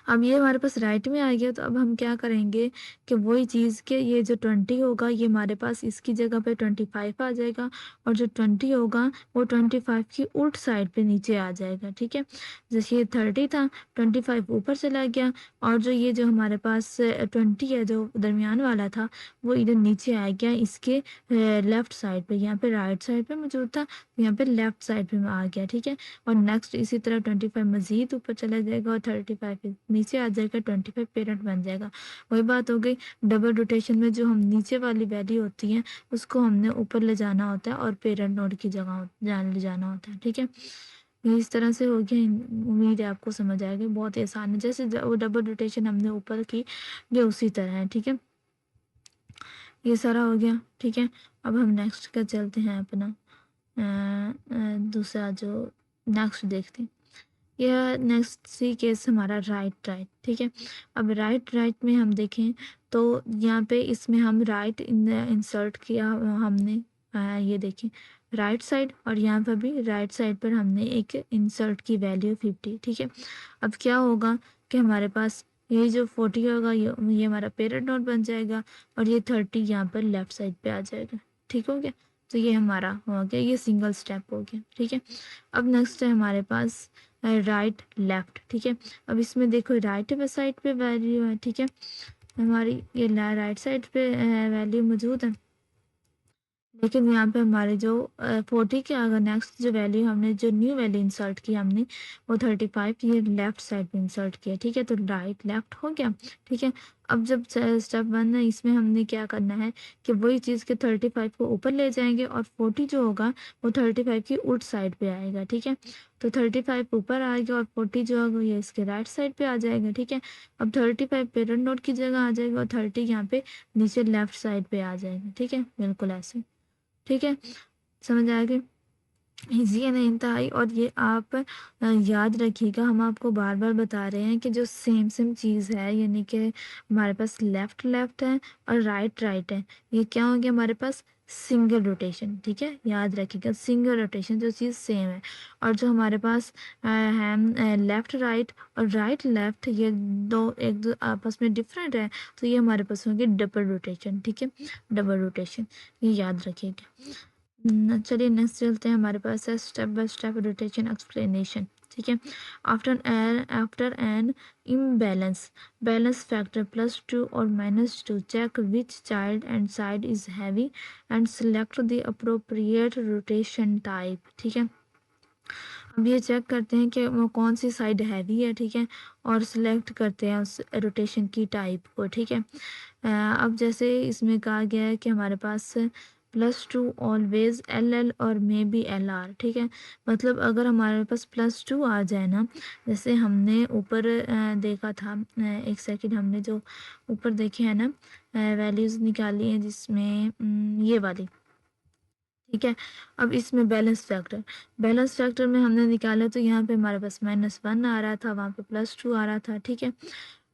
अब ये हमारे पास राइट में आ गया, तो अब हम क्या करेंगे कि वही चीज़ के ये जो 20 होगा, ये हमारे पास इसकी जगह पे 25 आ जाएगा, और जो 20 होगा वो 25 की उल्ट साइड पे नीचे आ जाएगा, ठीक है। जैसे ये 30 था, 25 ऊपर चला गया, और जो ये जो हमारे पास 20 है, जो दरमियान वाला था, वो इधर नीचे आ गया इसके लेफ्ट साइड पे। यहाँ पे राइट साइड पे मौजूद था, यहाँ पे लेफ्ट साइड पे आ गया, ठीक है। और नेक्स्ट इसी तरह 25 मजीद ऊपर चला जाएगा और 35 नीचे आ जाएगा, 25 पेरेंट बन जाएगा। वही बात हो गई, डबल रोटेशन में जो हम नीचे वाली वैल्यू होती है, उसको हमने ऊपर ले जाना होता है और पेरेंट नोड की जगह ले जाना होता है, ठीक है। ये इस तरह से हो गया। उम्मीद है आपको समझ आएगी, बहुत ही आसान है। जैसे वो डबल रोटेशन हमने ऊपर की, ये उसी तरह है, ठीक है। ये सारा हो गया, ठीक है। अब हम नेक्स्ट का चलते हैं अपना दूसरा जो नेक्स्ट देखते हैं। यह नेक्स्ट सी केस हमारा राइट राइट, ठीक है। अब राइट राइट में हम देखें तो यहाँ पे इसमें हम राइट इंसर्ट किया हमने, ये देखें राइट साइड, और यहाँ पर भी राइट साइड पर हमने एक इंसर्ट की वैल्यू 50, ठीक है। अब क्या होगा कि हमारे पास ये जो 40 होगा, ये हमारा पेरेंट नोड बन जाएगा, और ये 30 यहाँ पर लेफ्ट साइड पे आ जाएगा, ठीक हो गया। तो ये हमारा हो गया, ये सिंगल स्टेप हो गया, ठीक है। अब नेक्स्ट है हमारे पास राइट लेफ्ट, ठीक है। अब इसमें देखो राइट पे साइड पे वैल्यू है, ठीक है, हमारी ये राइट साइड पे वैल्यू मौजूद है, लेकिन यहाँ पे हमारे जो 40 के अगर नेक्स्ट जो वैल्यू हमने, जो न्यू वैल्यू इंसर्ट की हमने, वो 35 ये लेफ्ट साइड पे इंसर्ट किया, ठीक है। तो राइट लेफ्ट हो गया, ठीक है। अब जब स्टेप 1 है, इसमें हमने क्या करना है कि वही चीज़ के 35 को ऊपर ले जाएंगे, और 40 जो होगा वो 35 की उल्ट साइड पे आएगा, ठीक है। तो 35 ऊपर आएगा और 40 जो होगा ये इसके राइट साइड पे आ जाएगा, ठीक है। अब 35 पेरेंट नोड की जगह आ जाएगा, और 30 यहाँ पे नीचे लेफ्ट साइड पे आ जाएगा, ठीक है, बिल्कुल ऐसे, ठीक है। समझ आ गई? ईजी है ना इंतहाई। और ये आप याद रखिएगा, हम आपको बार बार बता रहे हैं कि जो सेम सेम चीज़ है, यानी कि हमारे पास लेफ्ट लेफ्ट है और राइट राइट है, ये क्या हो गया हमारे पास सिंगल रोटेशन, ठीक है। याद रखिएगा सिंगल रोटेशन, जो चीज़ सेम है। और जो हमारे पास है लेफ्ट राइट और राइट लेफ्ट, ये एक दो आपस में डिफरेंट है, तो ये हमारे पास होंगे डबल रोटेशन, ठीक है, डबल रोटेशन, ये याद रखिएगा। चलिए नेक्स्ट चलते हैं, हमारे पास है step by step rotation explanation, ठीक है। After an imbalance balance factor +2 और -2, check which child and side is heavy and select the appropriate rotation type, ठीक है। अब ये चेक करते हैं कि वो कौन सी साइड हैवी है, ठीक है, और सिलेक्ट करते हैं उस रोटेशन की टाइप को, ठीक है। अब जैसे इसमें कहा गया है कि हमारे पास +2 ऑलवेज LL और मे बी LR, ठीक है। मतलब अगर हमारे पास +2 आ जाए ना, जैसे हमने ऊपर देखा था, एक सेकंड, हमने जो ऊपर देखे हैं ना वैल्यूज़ निकाली हैं, जिसमें ये वाली, ठीक है। अब इसमें बैलेंस फैक्टर में हमने निकाला, तो यहाँ पे हमारे पास -1 आ रहा था, वहाँ पे +2 आ रहा था, ठीक है।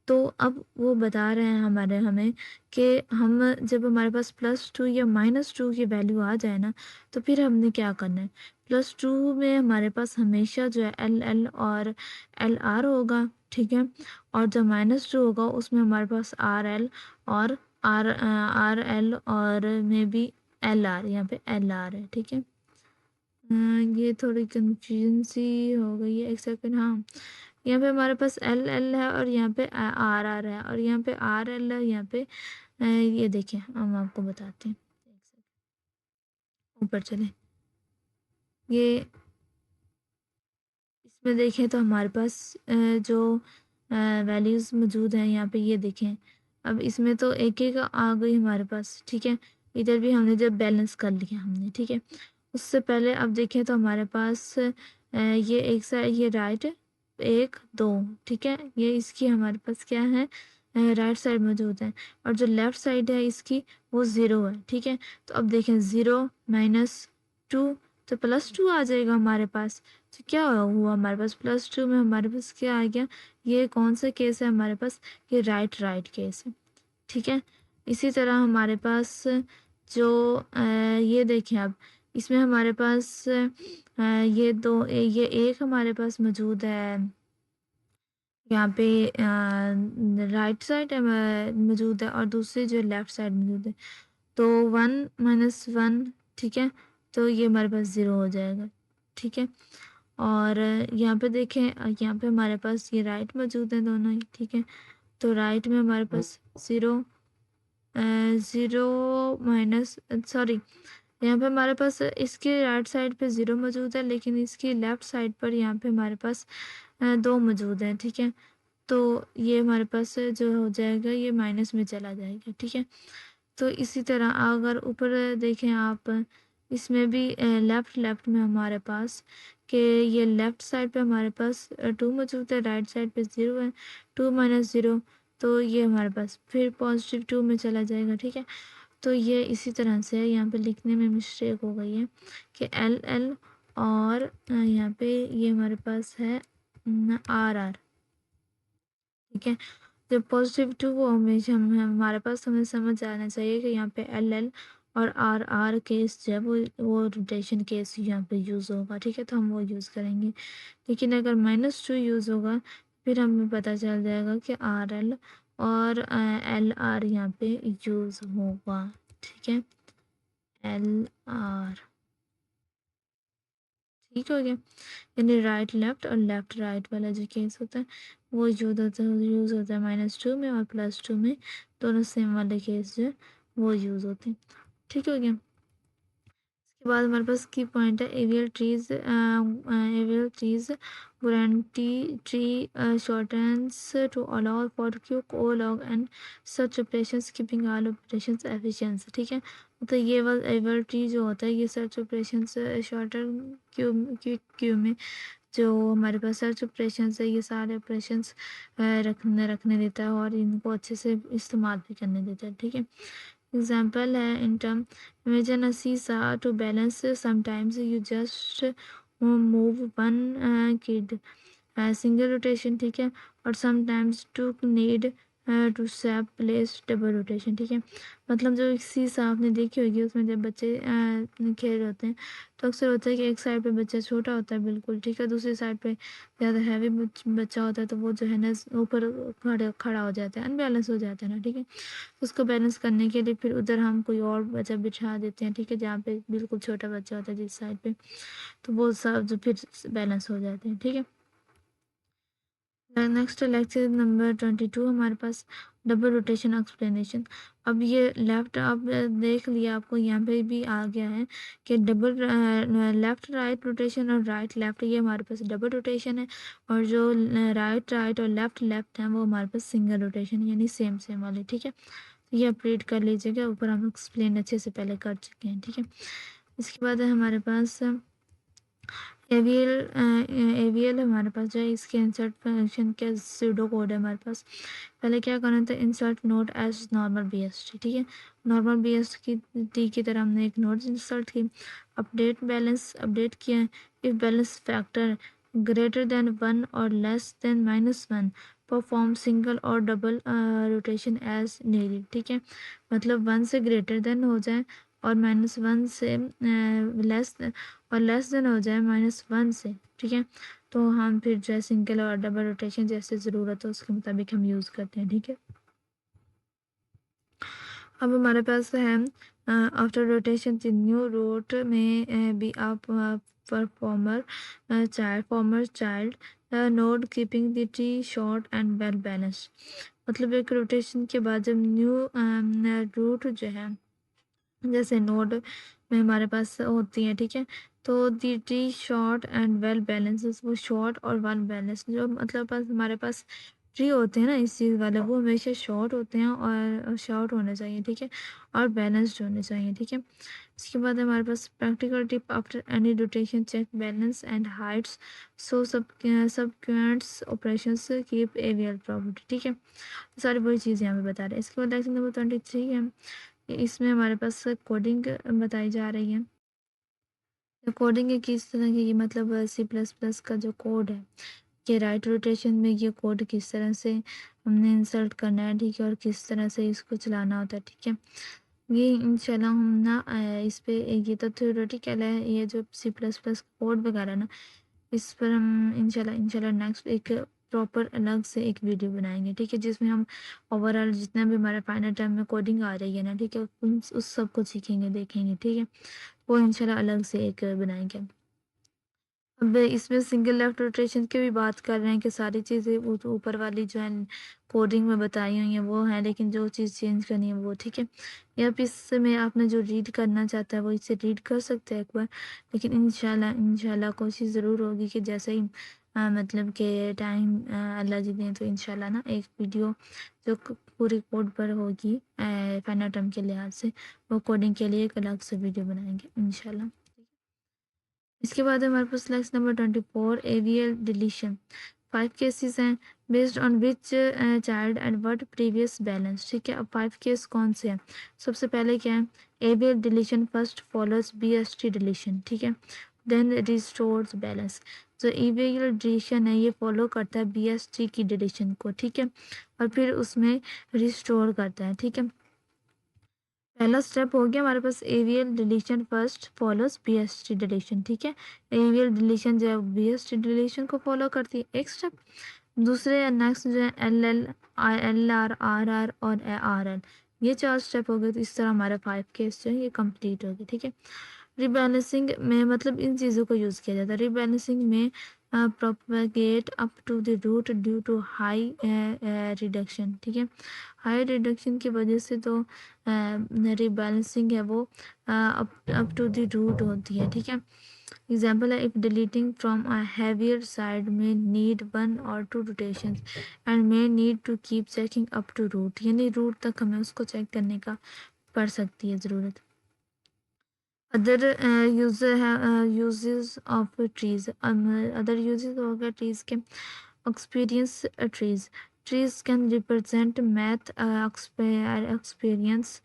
तो अब वो बता रहे हैं हमें कि हम जब हमारे पास +2 या -2 की वैल्यू आ जाए ना, तो फिर हमने क्या करना है, +2 में हमारे पास हमेशा जो है LL और LR होगा, ठीक है। और जब -2 होगा उसमें हमारे पास RL और RL और मे बी LR, यहाँ पे LR है, ठीक है। ये थोड़ी कंफ्यूजन सी हो गई है, एक सेकंड। हाँ, यहाँ पे हमारे पास एल एल है और यहाँ पे आर आर है, और यहाँ पे आर एल है, यहाँ पे ये देखिए हम आपको बताते हैं। एक सेकंड, ऊपर चले, ये इसमें देखें तो हमारे पास जो वैल्यूज़ मौजूद हैं यहाँ पे, ये देखें। अब इसमें तो एक एक आ गई हमारे पास, ठीक है। इधर भी हमने जब बैलेंस कर लिया हमने, ठीक है। उससे पहले अब देखें तो हमारे पास ये एक साइड, ये राइट एक दो, ठीक है, ये इसकी हमारे पास क्या है, राइट साइड मौजूद है, और जो लेफ्ट साइड है इसकी वो ज़ीरो है, ठीक है। तो अब देखें, ज़ीरो माइनस टू, तो प्लस टू आ जाएगा हमारे पास। तो क्या हुआ हमारे पास, प्लस टू में हमारे पास क्या आ गया, ये कौन सा केस है हमारे पास, ये राइट राइट केस है, ठीक है। इसी तरह हमारे पास जो ये देखें, अब इसमें हमारे पास ये दो ये एक हमारे पास मौजूद है यहाँ पे राइट साइड मौजूद है, और दूसरी जो लेफ्ट साइड मौजूद है। तो वन माइनस वन, ठीक है, तो ये हमारे पास ज़ीरो हो जाएगा, ठीक है। और यहाँ पे देखें, यहाँ पे हमारे पास ये राइट मौजूद है दोनों ही, ठीक है। तो राइट में हमारे पास ज़ीरो, ज़ीरो माइनस, सॉरी, यहाँ पे हमारे पास इसके राइट साइड पे ज़ीरो मौजूद है, लेकिन इसकी लेफ्ट साइड पर यहाँ पे हमारे पास दो मौजूद है, ठीक है। तो ये हमारे पास जो हो जाएगा, ये माइनस में चला जाएगा, ठीक है। तो इसी तरह अगर ऊपर देखें आप, इसमें भी लेफ्ट लेफ्ट में हमारे पास कि ये लेफ्ट साइड पे हमारे पास टू मौजूद है, राइट साइड पे ज़ीरो है, टू माइनस ज़ीरो, तो ये हमारे पास फिर पॉजिटिव टू में चला जाएगा, ठीक है। तो ये इसी तरह से यहाँ पे लिखने में मिस्टेक हो गई है कि एल एल, और यहाँ पे ये हमारे पास है आर आर, ठीक है। जब पॉजिटिव टू वो हमेशा हमारे पास हमें समझ आना चाहिए कि यहाँ पे एल एल और आर आर केस जो है वो रोटेशन केस यहाँ पे यूज़ होगा, ठीक है, तो हम वो यूज़ करेंगे। लेकिन अगर माइनस टू यूज़ होगा, फिर हमें पता चल जाएगा कि आर एल और एल आर यहाँ पे यूज़ होगा, ठीक है, एल आर, ठीक हो गया। यानी राइट लेफ्ट और लेफ्ट राइट वाला जो केस होता है वो यूज़ होता है माइनस टू में, और प्लस टू में, दोनों सेम वाले केस जो है वो यूज़ होते हैं, ठीक हो गया। उसके बाद हमारे पास की पॉइंट है AVL trees warranty tree shortens to allow for queue को log and such operations keeping all operations efficiency, ठीक है। तो ये वाला एवियल ट्री जो होता है, ये सर्च ऑपरेशंस शॉर्टर क्यू में जो हमारे पास सर्च ऑपरेशंस है, ये सारे ऑपरेशंस रखने देता है, और इनको अच्छे से इस्तेमाल भी करने देता है, ठीक है। एग्जाम्पल है in term, imagine a seesaw to balance, sometimes you just move one kid single rotation, ठीक है, और sometimes to need to swap place double rotation, ठीक है। मतलब जो एक सीसा आपने देखी होगी, उसमें जब बच्चे खेल रहे होते हैं, तो अक्सर होता है कि एक साइड पे बच्चा छोटा होता है बिल्कुल, ठीक है, दूसरी साइड पे ज़्यादा हैवी बच्चा होता है, तो वो जो है ना ऊपर खड़ा हो जाता है, अनबैलेंस हो जाता है ना, ठीक है। उसको बैलेंस करने के लिए फिर उधर हम कोई और बच्चा बिठा देते हैं, ठीक है, जहाँ पे बिल्कुल छोटा बच्चा होता है जिस साइड पे, तो वो सब जो फिर बैलेंस हो जाते हैं, ठीक है। नेक्स्ट लेक्चर नंबर 22 हमारे पास डबल रोटेशन एक्सप्लेनेशन। अब ये लेफ्ट आप देख लिया, आपको यहाँ पे भी आ गया है कि डबल लेफ्ट राइट रोटेशन और राइट लेफ्ट, ये हमारे पास डबल रोटेशन है, और जो राइट राइट और लेफ्ट लेफ्ट है वो हमारे पास सिंगल रोटेशन, यानी सेम सेम वाले, ठीक है। तो ये आप रीड कर लीजिएगा, ऊपर हम एक्सप्लेन अच्छे से पहले कर चुके हैं, ठीक है। इसके बाद है हमारे पास एवीएल एवीएल हमारे पास जो है, इसके इंसर्ट फंक्शन के सूडो कोड है हमारे पास। पहले क्या करना था, insert node as normal B S T, ठीक है, नॉर्मल बी एस की टी की तरह हमने एक नोट इंसर्ट की। अपडेट बैलेंस अपडेट किया, if balance factor greater than one और less than minus one, perform single और डबल रोटेशन एज नीडेड, ठीक है। मतलब वन से ग्रेटर देन हो जाए और माइनस वन से लेस, और लेस देन हो जाए माइनस वन से, ठीक है। तो हम फिर जो है सिंगल और डबल रोटेशन जैसे ज़रूरत हो उसके मुताबिक हम यूज़ करते हैं, ठीक है। अब हमारे पास है after rotation the new root में be up performer child node keeping the tree short and well balanced. मतलब एक रोटेशन के बाद जब न्यू रूट जो है जैसे नोड में हमारे पास होती है, ठीक है, तो दी tree short and well balance, वो शॉर्ट और वेल बैलेंस जो मतलब पास हमारे पास ट्री होते हैं ना इस चीज़ वाले, वो हमेशा शॉर्ट होते हैं और शॉर्ट होने चाहिए, ठीक है, और बैलेंस्ड होने चाहिए, ठीक है। इसके बाद हमारे पास practical tip after any rotation check balance and heights so सब ऑपरेशंस कीप एवियल प्रॉपर्टी, ठीक है। सारी वही चीज़ यहाँ पे बता रहे हैं। इसके बाद लेक्चर नंबर 23 है, इसमें हमारे पास कोडिंग बताई जा रही है। कोडिंग किस तरह की, मतलब सी प्लस प्लस का जो कोड है कि राइट रोटेशन में ये कोड किस तरह से हमने इंसर्ट करना है, ठीक है, और किस तरह से इसको चलाना होता है, ठीक है। ये इंशाल्लाह हम ना इस पे ये तो थ्योरेटिकल है, ये जो सी प्लस प्लस कोड वगैरह ना, इस पर हम इंशाल्लाह इंशाल्लाह नेक्स्ट एक प्रॉपर अलग से एक वीडियो बनाएंगे, ठीक है, जिसमें हम ओवरऑल जितना भी हमारा फाइनल टाइम में कोडिंग आ रही है ना, ठीक है, उस सब को सीखेंगे, देखेंगे, ठीक है, वो इंशाल्लाह अलग से एक बनाएंगे। अब इसमें सिंगल लेफ्ट रोटेशन की भी बात कर रहे हैं कि सारी चीज़ें वो तो ऊपर वाली जो है कोडिंग में बताई हुई हैं वो है, लेकिन जो चीज़ चेंज करनी है वो, ठीक है। या फिर इसमें आपने जो रीड करना चाहता है वो इसे रीड कर सकते हैं एक बार, लेकिन इंशाल्लाह इंशाल्लाह कोशिश ज़रूर होगी कि जैसे ही मतलब कि टाइम अल्लाह जी दें तो इंशाल्लाह ना एक वीडियो जो पूरी कोड पर होगी फाइनल टर्म के लिहाज से, वो कोडिंग के लिए एक अलग से वीडियो बनाएंगे इंशाल्लाह। इसके बाद हमारे पास lecture number 24 AVL deletion. 5 cases हैं based on which child and what previous balance, ठीक है। अब 5 केस कौन से हैं? सबसे पहले क्या है, AVL deletion first follows BST deletion, ठीक है, देन रिस्टोर्स बैलेंस। जो एवियल डिलीशन है ये फॉलो करता है बीएसटी की डिलीशन को, ठीक है, और फिर उसमें रिस्टोर करता है, ठीक है। पहला स्टेप हो गया हमारे पास AVL deletion first follows BST deletion, ठीक है। एवियल डिलीशन जो है बीएसटी डिलीशन को फॉलो करती है, एक स्टेप। दूसरे नेक्स्ट जो है एल आर और आर एल, ये 4 स्टेप हो गए। तो इस तरह हमारा 5 केस जो है ये कंप्लीट हो गए, ठीक है। रिबैलेंसिंग में मतलब इन चीज़ों को यूज़ किया जाता है। रिबैलेंसिंग में propagate up to the root due to high reduction, ठीक है। हाई रिडक्शन की वजह से तो रिबैलेंसिंग है वो अप टू द रूट होती है, ठीक है। एग्जाम्पल है, if deleting from a heavier side में नीड 1 or 2 रोटेशंस एंड में need to keep checking up to root, यानी रूट तक हमें उसको चेक करने का पड़ सकती है ज़रूरत। Other uses of trees, other uses हो गए ट्रीज के। Experience trees, trees can represent math experience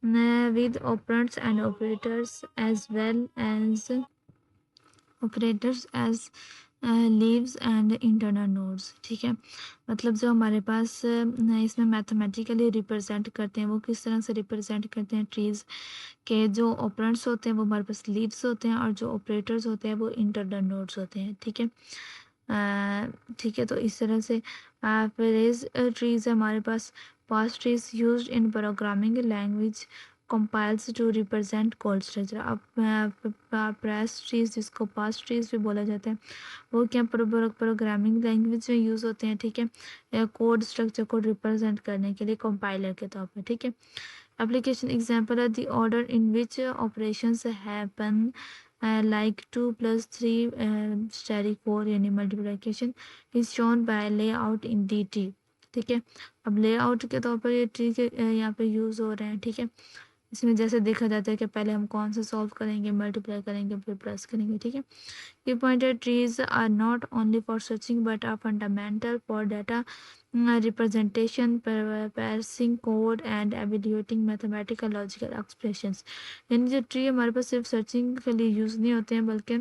with operands and operators as leaves and internal nodes, ठीक है। मतलब जो हमारे पास इसमें मैथमेटिकली रिप्रेजेंट करते हैं, वो किस तरह से रिप्रेजेंट करते हैं ट्रीज के, जो ऑपरेंट्स होते हैं वो हमारे पास लीव्स होते हैं और जो ऑपरेटर्स होते हैं वो इंटरनल नोड्स होते हैं, ठीक है। ठीक है, तो इस तरह से फ्रेज ट्रीज हमारे पास पास्ट trees used in programming language compilers to represent code structure. अब प्रेस ट्रीज जिसको पास्ट ट्रीज भी बोला जाता है, वो क्या प्रोग्रामिंग लैंग्वेज में यूज़ होते हैं, ठीक है, कोड स्ट्रक्चर को रिप्रेजेंट करने के लिए कंपाइलर के तौर पर, ठीक है। एप्लीकेशन एग्जांपल है the order in which operations happen like 2 + 3 स्टेरी 4 यानी multiplication is shown by layout in D T, ठीक है। अब लेआउट के तौर पर ये ट्री के यहाँ पे यूज़ हो रहे हैं, ठीक है। इसमें जैसे देखा जाता है कि पहले हम कौन सा सॉल्व करेंगे, मल्टीप्लाई करेंगे, फिर प्लस करेंगे, ठीक है। ये pointed trees are not only for searching but are fundamental for data representation, parsing code and evaluating mathematical logical expressions. यानी जो ट्री हमारे पास सिर्फ सर्चिंग के लिए यूज़ नहीं होते हैं, बल्कि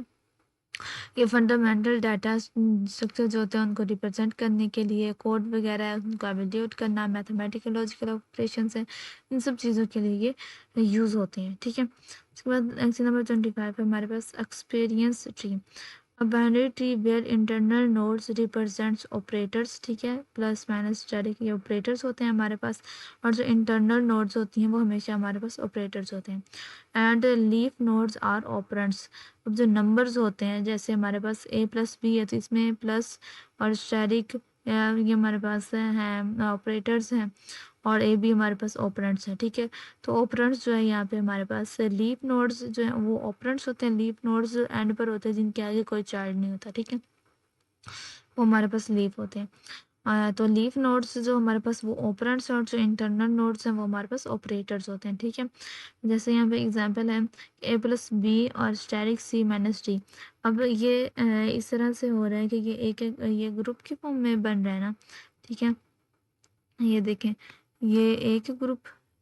ये फंडामेंटल डाटा स्ट्रक्चर जो होते हैं उनको रिप्रेजेंट करने के लिए, कोड वगैरह है उनको एवेल्यूएट करना, मैथमेटिकल लॉजिकल ऑपरेशंस है, इन सब चीज़ों के लिए ये यूज़ होते हैं, ठीक है। उसके बाद एक्शन नंबर 25 है हमारे पास expression tree. A binary tree where internal nodes represents operators, ठीक है, प्लस माइनस स्टैटिक ये ऑपरेटर्स होते हैं हमारे पास, और जो इंटरनल नोड्स होती हैं वो हमेशा हमारे पास ऑपरेटर्स होते हैं। And leaf nodes are operands. अब जो नंबर्स होते हैं जैसे हमारे पास ए प्लस बी है तो इसमें प्लस और स्टैटिक ये हमारे पास हैं ऑपरेटर्स हैं, और ए भी हमारे पास ऑपरेंड्स हैं, ठीक है। तो ऑपरेंड्स जो है यहाँ पे हमारे पास लीफ नोड्स जो है वो ऑपरेंड्स होते हैं, लीफ नोड्स एंड पर होते हैं जिनके आगे कोई चाइल्ड नहीं होता, ठीक है, वो हमारे पास लीफ होते हैं। तो लीफ नोड्स जो हमारे पास वो ऑपरेंड्स और जो इंटरनल नोड्स हैं वो हमारे पास ऑपरेटर्स होते हैं, ठीक है। जैसे यहाँ पे एग्जांपल है ए प्लस बी और स्टैटिक सी माइनस डी। अब ये इस तरह से हो रहा है कि ये ये ग्रुप के फॉर्म में बन रहा है ना, ठीक है। ये देखें, ये एक ग्रुप,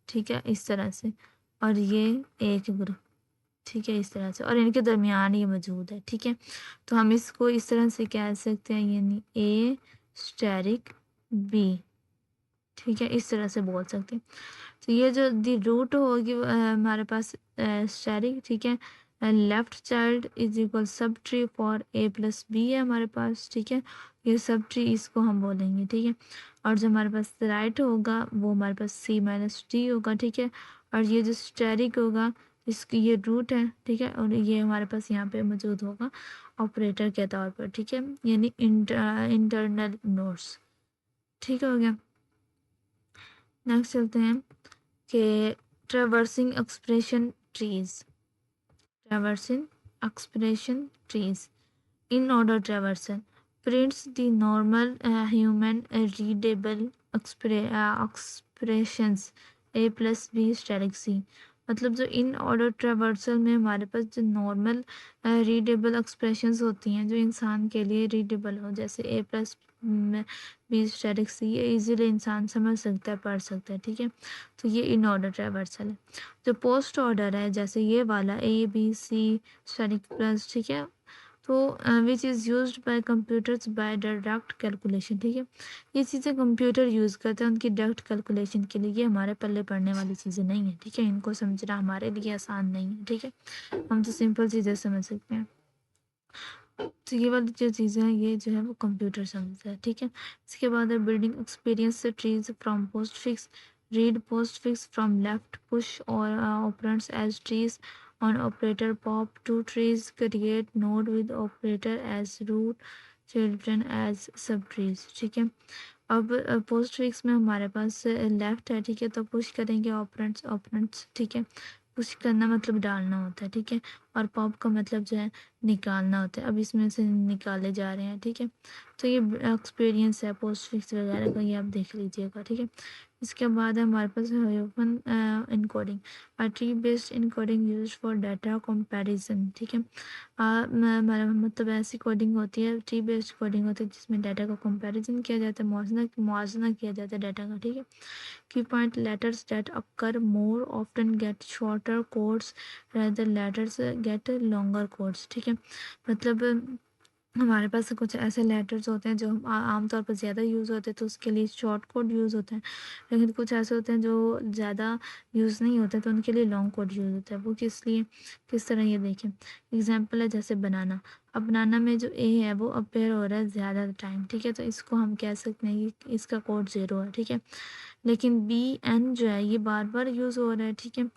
ठीक है, इस तरह से, और ये एक ग्रुप, ठीक है, इस तरह से, और इनके दरमियान ये मौजूद है, ठीक है। तो हम इसको इस तरह से कह सकते हैं, यानी ए स्टेरिक बी, ठीक है, इस तरह से बोल सकते हैं। तो ये जो दी रूट होगी हमारे पास स्टेरिक, ठीक है, left child is equal subtree for a plus b है हमारे पास, ठीक है, ये सब ट्री इसको हम बोलेंगे, ठीक है। और जो हमारे पास राइट होगा वो हमारे पास सी माइनस डी होगा, ठीक है। और ये जो स्टेरिक होगा इसकी ये रूट है, ठीक है, और ये हमारे पास यहाँ पे मौजूद होगा ऑपरेटर के तौर पर, ठीक है, यानी इंटरनल नोड्स, ठीक हो गया। नेक्स्ट चलते हैं कि traversing expression trees, traversing expression trees. In order traversal prints the normal human readable expressions a plus b static c। मतलब जो इन ऑर्डर ट्रेवर्सल में हमारे पास जो नॉर्मल रीडेबल एक्सप्रेशंस होती हैं जो इंसान के लिए रीडेबल हो, जैसे ए प्लस बी स्टैटिक सी, ये इजीली इंसान समझ सकता है, पढ़ सकता है, ठीक है। तो ये इन ऑर्डर ट्रेवर्सल है। जो पोस्ट ऑर्डर है जैसे ये वाला a b c static plus, ठीक है, तो which is used by computers by direct calculation, ठीक है, ये चीज़ें कंप्यूटर यूज़ करते हैं उनकी डायरेक्ट कैलकुलेशन के लिए, ये हमारे पल्ले पड़ने वाली चीज़ें नहीं है, ठीक है, इनको समझना हमारे लिए आसान नहीं है, ठीक है, हम तो सिंपल चीज़ें समझ सकते हैं। तो ये वाली जो चीज़ें हैं ये जो है वो कंप्यूटर समझता है, ठीक है। इसके बाद है building expression trees from postfix, read postfix from left push और operands as trees on operator pop two trees create node with operator as root children as sub trees, ठीक है। अब post fix में हमारे पास left है, ठीक है, तो पुश करेंगे ऑपरेंट्स ऑपरेंट्स, ठीक है, पुश करना मतलब डालना होता है, ठीक है, और पॉप का मतलब जो है निकालना होता है, अब इसमें से निकाले जा रहे हैं, ठीक है। तो ये एक्सपीरियंस है पोस्ट फिक्स वगैरह का, ये आप देख लीजिएगा, ठीक है। इसके बाद है हमारे पास Huffman encoding, tree based encoding used for data compression, ठीक है। हमारा मतलब ऐसी कोडिंग होती है, ट्री बेस्ड कोडिंग होती है जिसमें डाटा का कंपैरिजन किया जाता है, मुआवजा किया जाता है डाटा का, ठीक है। की point letters that occur more often get shorter codes rather letters get longer codes, ठीक है। मतलब हमारे पास कुछ ऐसे लेटर्स होते हैं जो आमतौर पर ज़्यादा यूज़ होते हैं तो उसके लिए शॉर्ट कोड यूज़ होते हैं, लेकिन कुछ ऐसे होते हैं जो ज़्यादा यूज़ नहीं होते तो उनके लिए लॉन्ग कोड यूज़ होता है। वो किस लिए, किस तरह, ये देखें, एग्जांपल है जैसे बनाना। अब बनाना में जो ए है वो अपेयर हो रहा है ज़्यादा टाइम, ठीक है, तो इसको हम कह सकते हैं कि इसका कोड 0 है, ठीक है। लेकिन बी एन जो है ये बार बार यूज़ हो रहा है, ठीक है।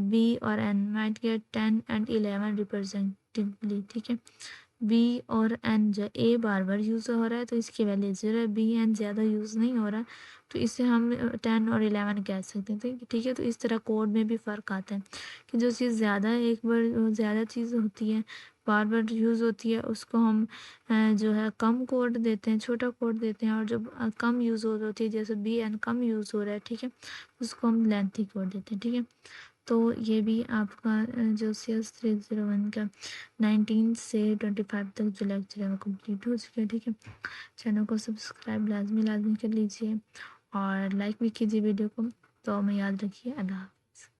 बी और एन माइट गेट 10 एंड 11 रिप्रेजेंटिवली, ठीक है। बी और एन जो ए बार बार यूज़ हो रहा है तो इसकी वैल्यू 0 है, बी एन ज़्यादा यूज़ नहीं हो रहा तो इसे हम 10 और 11 कह सकते हैं, ठीक है। तो इस तरह कोड में भी फ़र्क आता है कि जो चीज़ ज़्यादा एक बार ज़्यादा चीज़ होती है, बार बार यूज़ होती है, उसको हम जो है कम कोड देते हैं, छोटा कोड देते हैं, और जो कम यूज़ होती है जैसे बी एन कम यूज़ हो रहा है, ठीक है, उसको हम लेंथी कोड देते हैं, ठीक है। तो ये भी आपका जो CS 301 का 19 से 25 तक जो लेक्चर है वो कंप्लीट हो चुका है, ठीक है। चैनल को सब्सक्राइब लाजमी लाजमी कर लीजिए और लाइक भी कीजिए वीडियो को। तो हमें याद रखिए, अल्लाह।